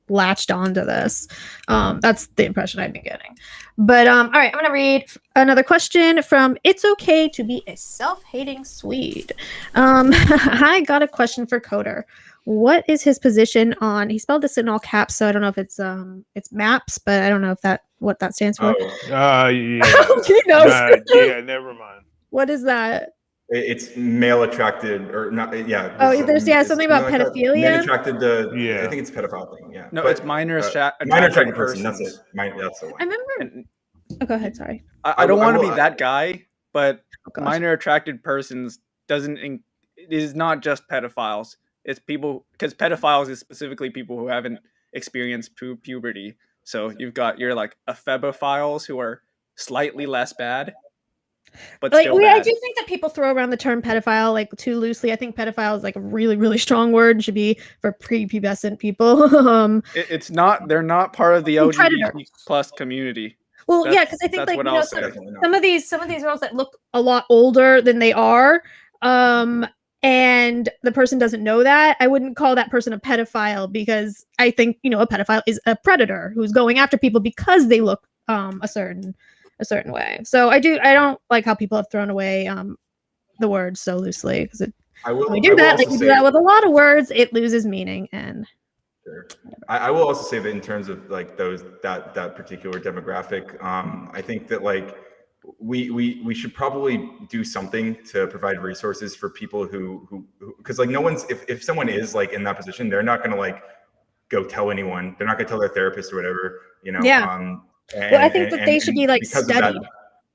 latched onto this. That's the impression I've been getting. But all right, I'm going to read another question from It's Okay to Be a Self-Hating Swede. I got a question for Coder. What is his position on, he spelled this in all caps, so I don't know if it's maps, but I don't know if what that stands for. Yeah. He knows. Yeah, never mind. What is that? It's male attracted or not? Yeah. Oh, there's something about pedophilia. Men attracted to. Yeah. I think it's pedophile thing. Yeah. No, but, it's minor attracted person. That's it. That's the one. I remember Oh, go ahead. Sorry. I don't want to be will- that guy, but Oh, gosh. minor attracted persons it is not just pedophiles. It's people, because pedophiles is specifically people who haven't experienced puberty. So you've got your like ephebophiles who are slightly less bad, but Like, still I bad. do think that people throw around the term pedophile like too loosely. I think pedophile is like a really, really strong word. It should be for prepubescent people. It's not. They're not part of the Predator. LGBT plus community. Well, yeah, That's- because I think that's like what you I'll know say. some of these girls that look a lot older than they are, and the person doesn't know that, I wouldn't call that person a pedophile because I think a pedophile is a predator who's going after people because they look a certain way. So I don't like how people have thrown away the word so loosely because when we do that, like we do that with a lot of words, it loses meaning. And Sure. I will also say that in terms of like that particular demographic, I think that like we should probably do something to provide resources for people who because like no one's if someone is like in that position, they're not going to like go tell anyone. They're not going to tell their therapist or whatever, Yeah. Well, I think that they should be like because studied. of that,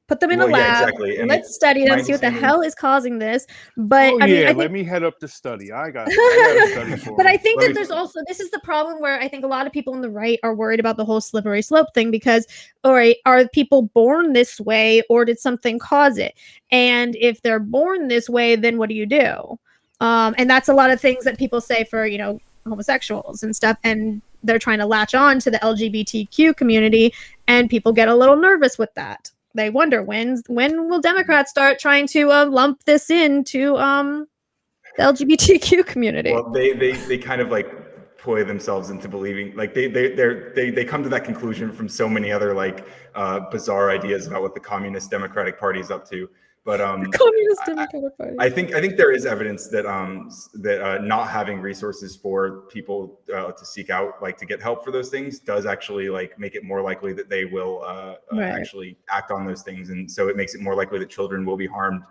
Put them in a well, yeah, lab. exactly. And Let's study them, my see what the understanding- hell is causing this. But Oh I mean, yeah, I let think, me head up to study. I got a study for but I me. think Let that me- there's also this is the problem where I think a lot of people on the right are worried about the whole slippery slope thing because, all right, are people born this way or did something cause it? And if they're born this way, then what do you do? And that's a lot of things that people say for homosexuals and stuff, and they're trying to latch on to the LGBTQ community, and people get a little nervous with that. They wonder when will Democrats start trying to lump this into the LGBTQ community. Well, they kind of like ploy themselves into believing like they come to that conclusion from so many other like bizarre ideas about what the Communist Democratic Party is up to. But Communist Democratic Party. I think there is evidence that not having resources for people to seek out, like to get help for those things, does actually like make it more likely that they will actually act on those things, and so it makes it more likely that children will be harmed,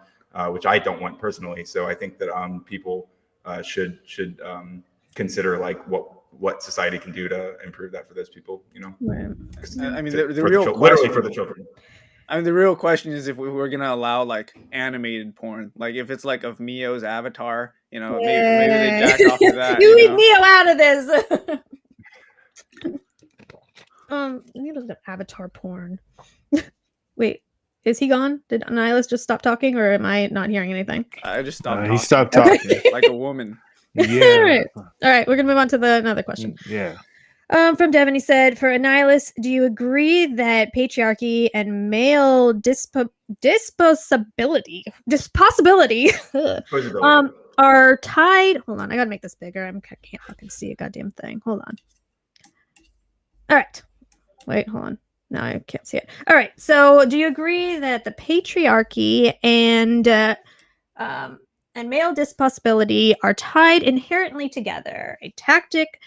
which I don't want personally. So I think that people should consider like what society can do to improve that for those people. Right. I mean, For the real literally question, for the children. I mean, the real question is if we were gonna allow like animated porn, like if it's like of Mio's avatar, maybe they jack off to that. You leave Neo out of this. Neo's got avatar porn. Wait, is he gone? Did Nihilus just stop talking, or am I not hearing anything? I just stopped. He stopped Okay. talking. like a woman. Yeah. All right, we're gonna move on to another question. Yeah. From Devin, he said, for Annihilus, do you agree that patriarchy and male disposability are tied? Hold on, I gotta make this bigger. I can't fucking see a goddamn thing. Hold on. All right. Wait, hold on. Now I can't see it. All right. So, do you agree that the patriarchy and male disposability are tied inherently together? A tactic.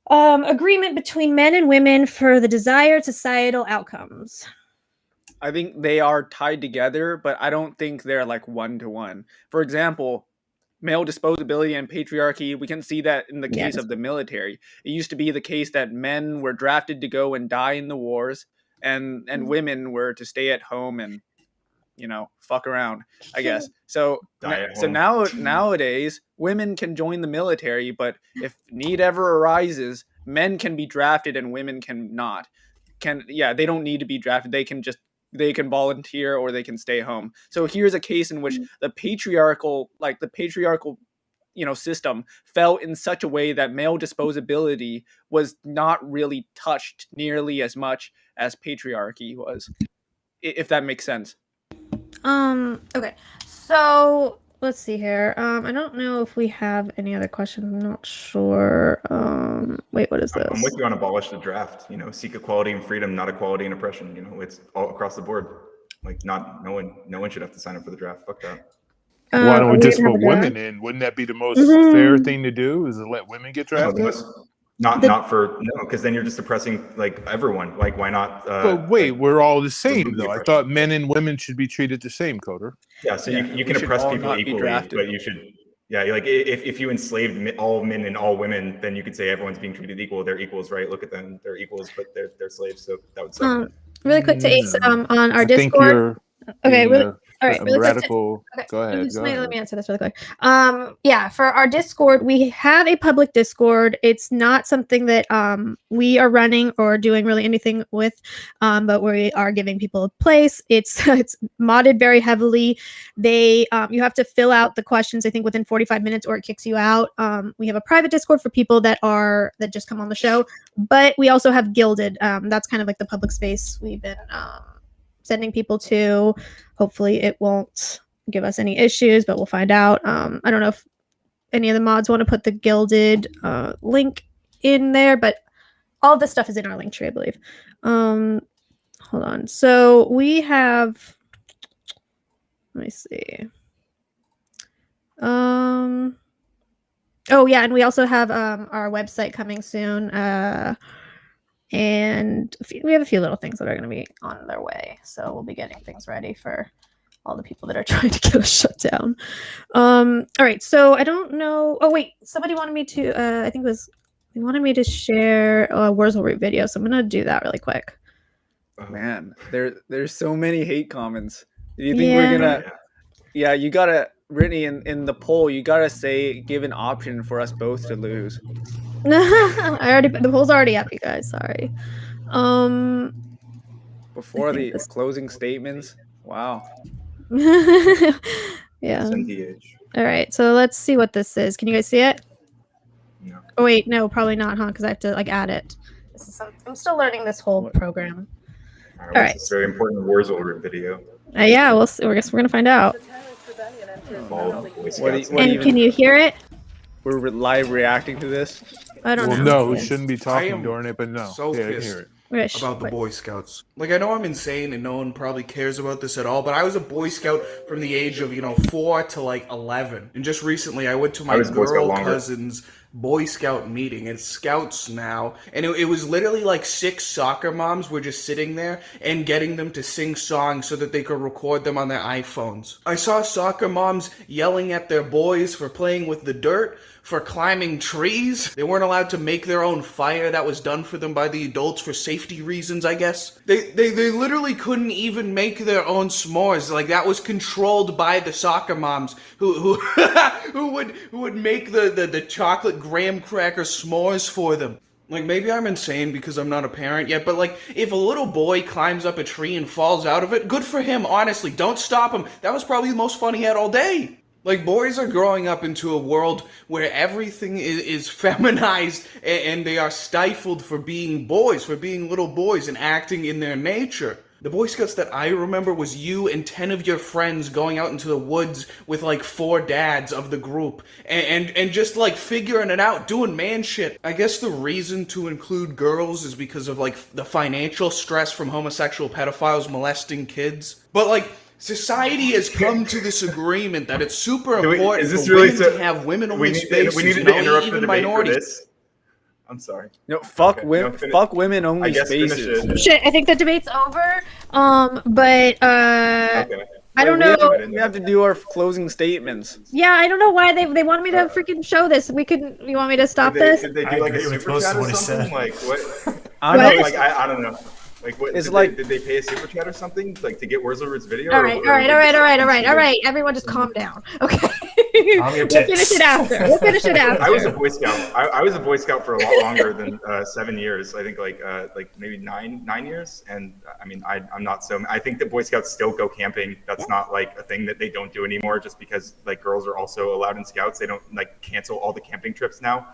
Agreement between men and women for the desired societal outcomes. I think they are tied together, but I don't think they're like one-to-one. For example, male disposability and patriarchy, we can see that in the case of the military. It used to be the case that men were drafted to go and die in the wars, and women were to stay at home and fuck around, I guess. So nowadays women can join the military, but if need ever arises, men can be drafted and women cannot. They don't need to be drafted. They can volunteer or they can stay home. So here's a case in which the patriarchal system fell in such a way that male disposability was not really touched nearly as much as patriarchy was, if that makes sense. Okay. So let's see here. I don't know if we have any other questions. I'm not sure. Wait, what is this? I'm with you on abolish the draft. Seek equality and freedom, not equality and oppression. It's all across the board. Like no one should have to sign up for the draft. Fuck that. Why don't we just have put a women draft? in? Wouldn't that be the most fair thing to do? Is to let women get drafted? Because then you're just oppressing like everyone. Like why not? But wait, we're all the same remove the though. I oppression. thought men and women should be treated the same, Coder. Yeah, so you We can should oppress all people not be equally, drafted. but you should. Yeah, like if you enslaved all men and all women, then you could say everyone's being treated equal. They're equals, right? Look at them; they're equals, but they're slaves. So that would suck. really quick to Ace on our I think Discord. you're Okay, being really. a All right, really quick. radical. Okay, Go ahead. Go let ahead. me answer this really quick. Yeah, for our Discord, we have a public Discord. It's not something that we are running or doing really anything with, but we are giving people a place. It's it's modded very heavily. They you have to fill out the questions I think within 45 minutes or it kicks you out. We have a private Discord for people that just come on the show, but we also have Gilded. That's kind of like the public space we've been sending people to. Hopefully it won't give us any issues, but we'll find out. I don't know if any of the mods want to put the Gilded link in there, but all of this stuff is in our link tree, I believe. Hold on. So we have, let me see. Oh yeah, and we also have our website coming soon. And we have a few little things that are going to be on their way, so we'll be getting things ready for all the people that are trying to get us shut down. All right, so I don't know. Oh wait, somebody wanted me to. I think it was they wanted me to share a Wurzel Root video, so I'm gonna do that really quick. Man, there's so many hate comments. Do you think we're gonna? Yeah, you gotta, Brittany, in the poll, you gotta give an option for us both to lose. The poll's already up, you guys. Sorry. Before the closing statements. Wow. Yeah. SNDH. All right, so let's see what this is. Can you guys see it? No. Oh wait, no, probably not, huh? Because I have to like add it. I'm still learning this whole program. All right. This very important Wurzel Root video. Yeah, we'll see. I guess we're gonna find out. And can you hear it? We're live reacting to this. I don't know. No, we shouldn't be talking during it, but no. So yeah, I pissed hear it. about the Boy Scouts. Like, I know I'm insane and no one probably cares about this at all, but I was a Boy Scout from the age of, 4 to like 11. And just recently I went to my girl cousin's Boy Scout meeting. It's Scouts now. And it was literally like 6 soccer moms were just sitting there and getting them to sing songs so that they could record them on their iPhones. I saw soccer moms yelling at their boys for playing with the dirt, for climbing trees. They weren't allowed to make their own fire that was done for them by the adults for safety reasons, I guess. They literally couldn't even make their own s'mores. Like, that was controlled by the soccer moms who would make the chocolate graham cracker s'mores for them. Like, maybe I'm insane because I'm not a parent yet, but like, if a little boy climbs up a tree and falls out of it, good for him, honestly. Don't stop him. That was probably the most fun he had all day. Like, boys are growing up into a world where everything is feminized and they are stifled for being boys, for being little boys and acting in their nature. The Boy Scouts that I remember was you and 10 of your friends going out into the woods with like 4 dads of the group and just like figuring it out, doing man shit. I guess the reason to include girls is because of like the financial stress from homosexual pedophiles molesting kids. But like, society has come to this agreement that it's super important for women to have women-only spaces. We need to interrupt the debate for this. I'm sorry. No, fuck women-only spaces. Shit, I think the debate's over. But I don't know. We have to do our closing statements. Yeah, I don't know why they wanted me to freaking show this. You want me to stop this? Did they do like a super chat or something? Like what? I don't know. Like I don't know. Like what? It's did they pay a super chat or something? Like to get Wurzel Root's video? All right. Everyone, just calm down. Okay. We'll finish it after. I was a Boy Scout. I was a Boy Scout for a lot longer than 7 years. I think like maybe nine years. And I mean, I'm not so. I think that Boy Scouts still go camping. That's not like a thing that they don't do anymore. Just because like girls are also allowed in Scouts, they don't like cancel all the camping trips now.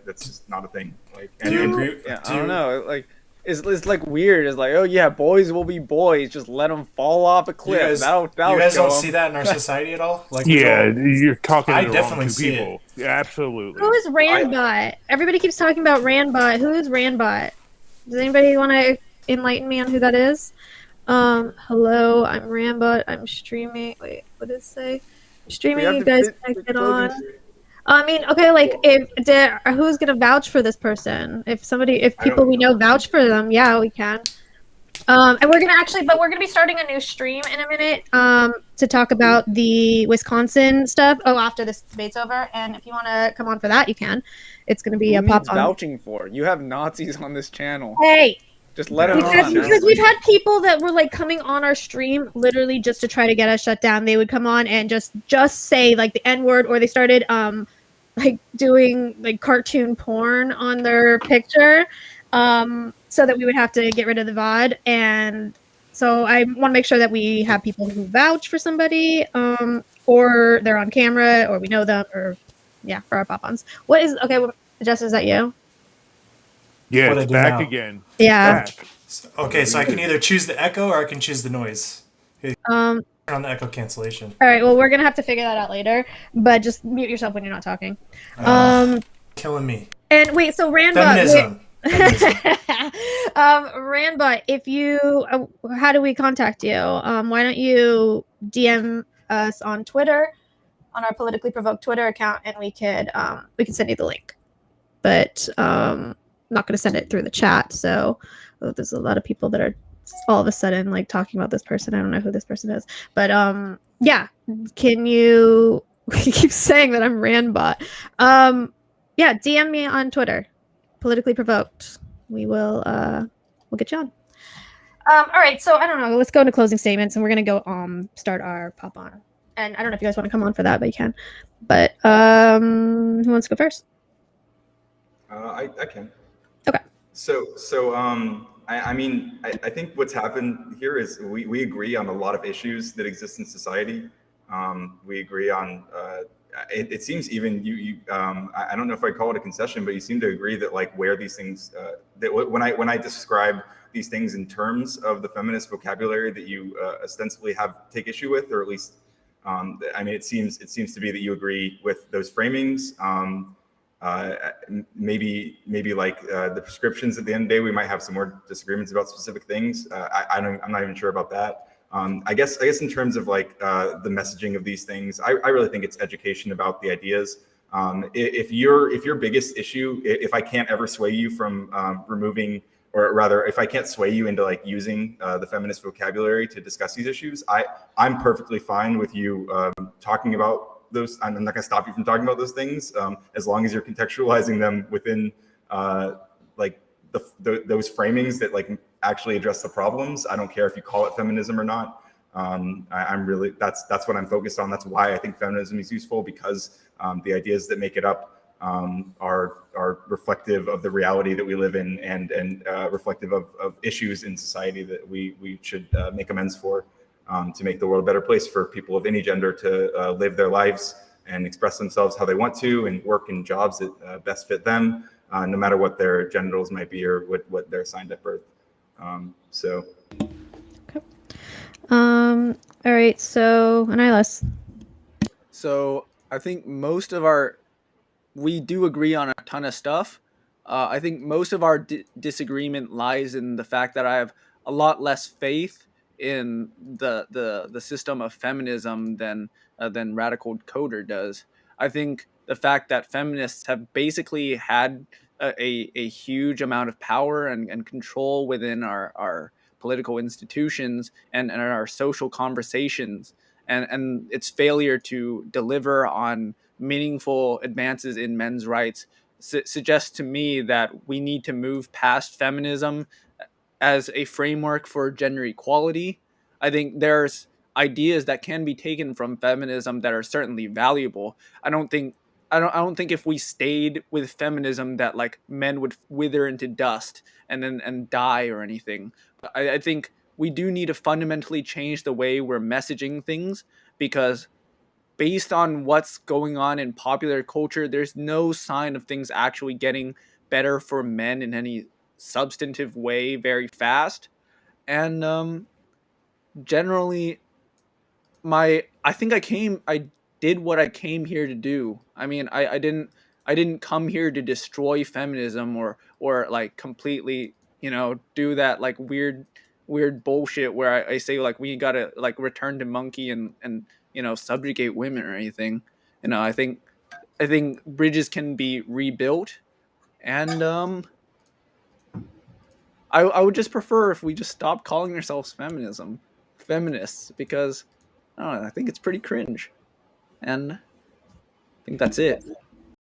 That's just not a thing. Like, do you agree? Yeah, I don't know. Like. It's like weird. It's like, oh yeah, boys will be boys. Just let them fall off a cliff. You guys don't see that in our society at all? Like, you're talking to the definitely wrong see people. Yeah, absolutely. Who is Randbot? Everybody keeps talking about Randbot. Who is Randbot? Does anybody want to enlighten me on who that is? Hello, I'm Randbot. I'm streaming. Wait, what did it say? I'm streaming. You guys can get on. I mean, okay, like who's gonna vouch for this person? If people we know vouch for them, yeah, we can. And we're gonna be starting a new stream in a minute to talk about the Wisconsin stuff. Oh, after this debate's over, and if you want to come on for that, you can. It's gonna be a pop on. Vouching for you have Nazis on this channel. Hey, Just let him because, on. because we've had people that were like coming on our stream literally just to try to get us shut down. They would come on and just say like the N-word, or they started like doing like cartoon porn on their picture, so that we would have to get rid of the VOD. And so I want to make sure that we have people who vouch for somebody, or they're on camera, or we know them, or yeah, for our pop-ons. What is okay? Jess, is that you? Yeah, What I it's do back now. again. Yeah. It's back. Okay, so I can either choose the echo or I can choose the noise. Turn on the echo cancellation. All right. Well, we're gonna have to figure that out later. But just mute yourself when you're not talking. Killing me. And wait. So Feminism. Randbot, if you, how do we contact you? Why don't you DM us on Twitter, on our politically provoked Twitter account, and we could send you the link. But I'm not going to send it through the chat. So there's a lot of people that are all of a sudden like talking about this person. I don't know who this person is, but yeah. Can you? We keep saying that I'm Randbot. Yeah, DM me on Twitter, politically provoked. We will we'll get you on. All right, so I don't know. Let's go into closing statements, and we're gonna go start our pop on. And I don't know if you guys want to come on for that, but you can. But who wants to go first? I can. Okay. I mean, I think what's happened here is we agree on a lot of issues that exist in society. We agree on, it seems even I don't know if I call it a concession, but you seem to agree that like where these things, that when I describe these things in terms of the feminist vocabulary that you ostensibly take issue with, or at least, I mean, it seems to be that you agree with those framings. Maybe like the prescriptions at the end of the day, we might have some more disagreements about specific things. I'm not even sure about that. I guess in terms of like the messaging of these things, I really think it's education about the ideas. If your biggest issue, if I can't ever sway you from removing, or rather, if I can't sway you into like using the feminist vocabulary to discuss these issues, I'm perfectly fine with you talking about those. I'm not going to stop you from talking about those things as long as you're contextualizing them within like those framings that like actually address the problems. I don't care if you call it feminism or not. I'm really, that's what I'm focused on. That's why I think feminism is useful, because the ideas that make it up are reflective of the reality that we live in, and reflective of issues in society that we should make amends for, to make the world a better place for people of any gender to live their lives and express themselves how they want to, and work in jobs that best fit them, no matter what their genitals might be or what they're assigned at birth. Okay. All right. So, Annihilus. So I think we do agree on a ton of stuff. I think most of our disagreement lies in the fact that I have a lot less faith in the system of feminism than Radical Coder does. I think the fact that feminists have basically had a huge amount of power and control within our political institutions and our social conversations, and its failure to deliver on meaningful advances in men's rights suggests to me that we need to move past feminism as a framework for gender equality. I think there's ideas that can be taken from feminism that are certainly valuable. I don't think if we stayed with feminism that like men would wither into dust and die or anything. But I think we do need to fundamentally change the way we're messaging things, because based on what's going on in popular culture, there's no sign of things actually getting better for men in any substantive way very fast. And generally, I did what I came here to do. I mean, I didn't come here to destroy feminism or like completely, do that like weird bullshit where I say like we gotta like return to monkey and subjugate women or anything. I think bridges can be rebuilt, and I would just prefer if we just stop calling ourselves feminists, because I don't know, I think it's pretty cringe, and I think that's it.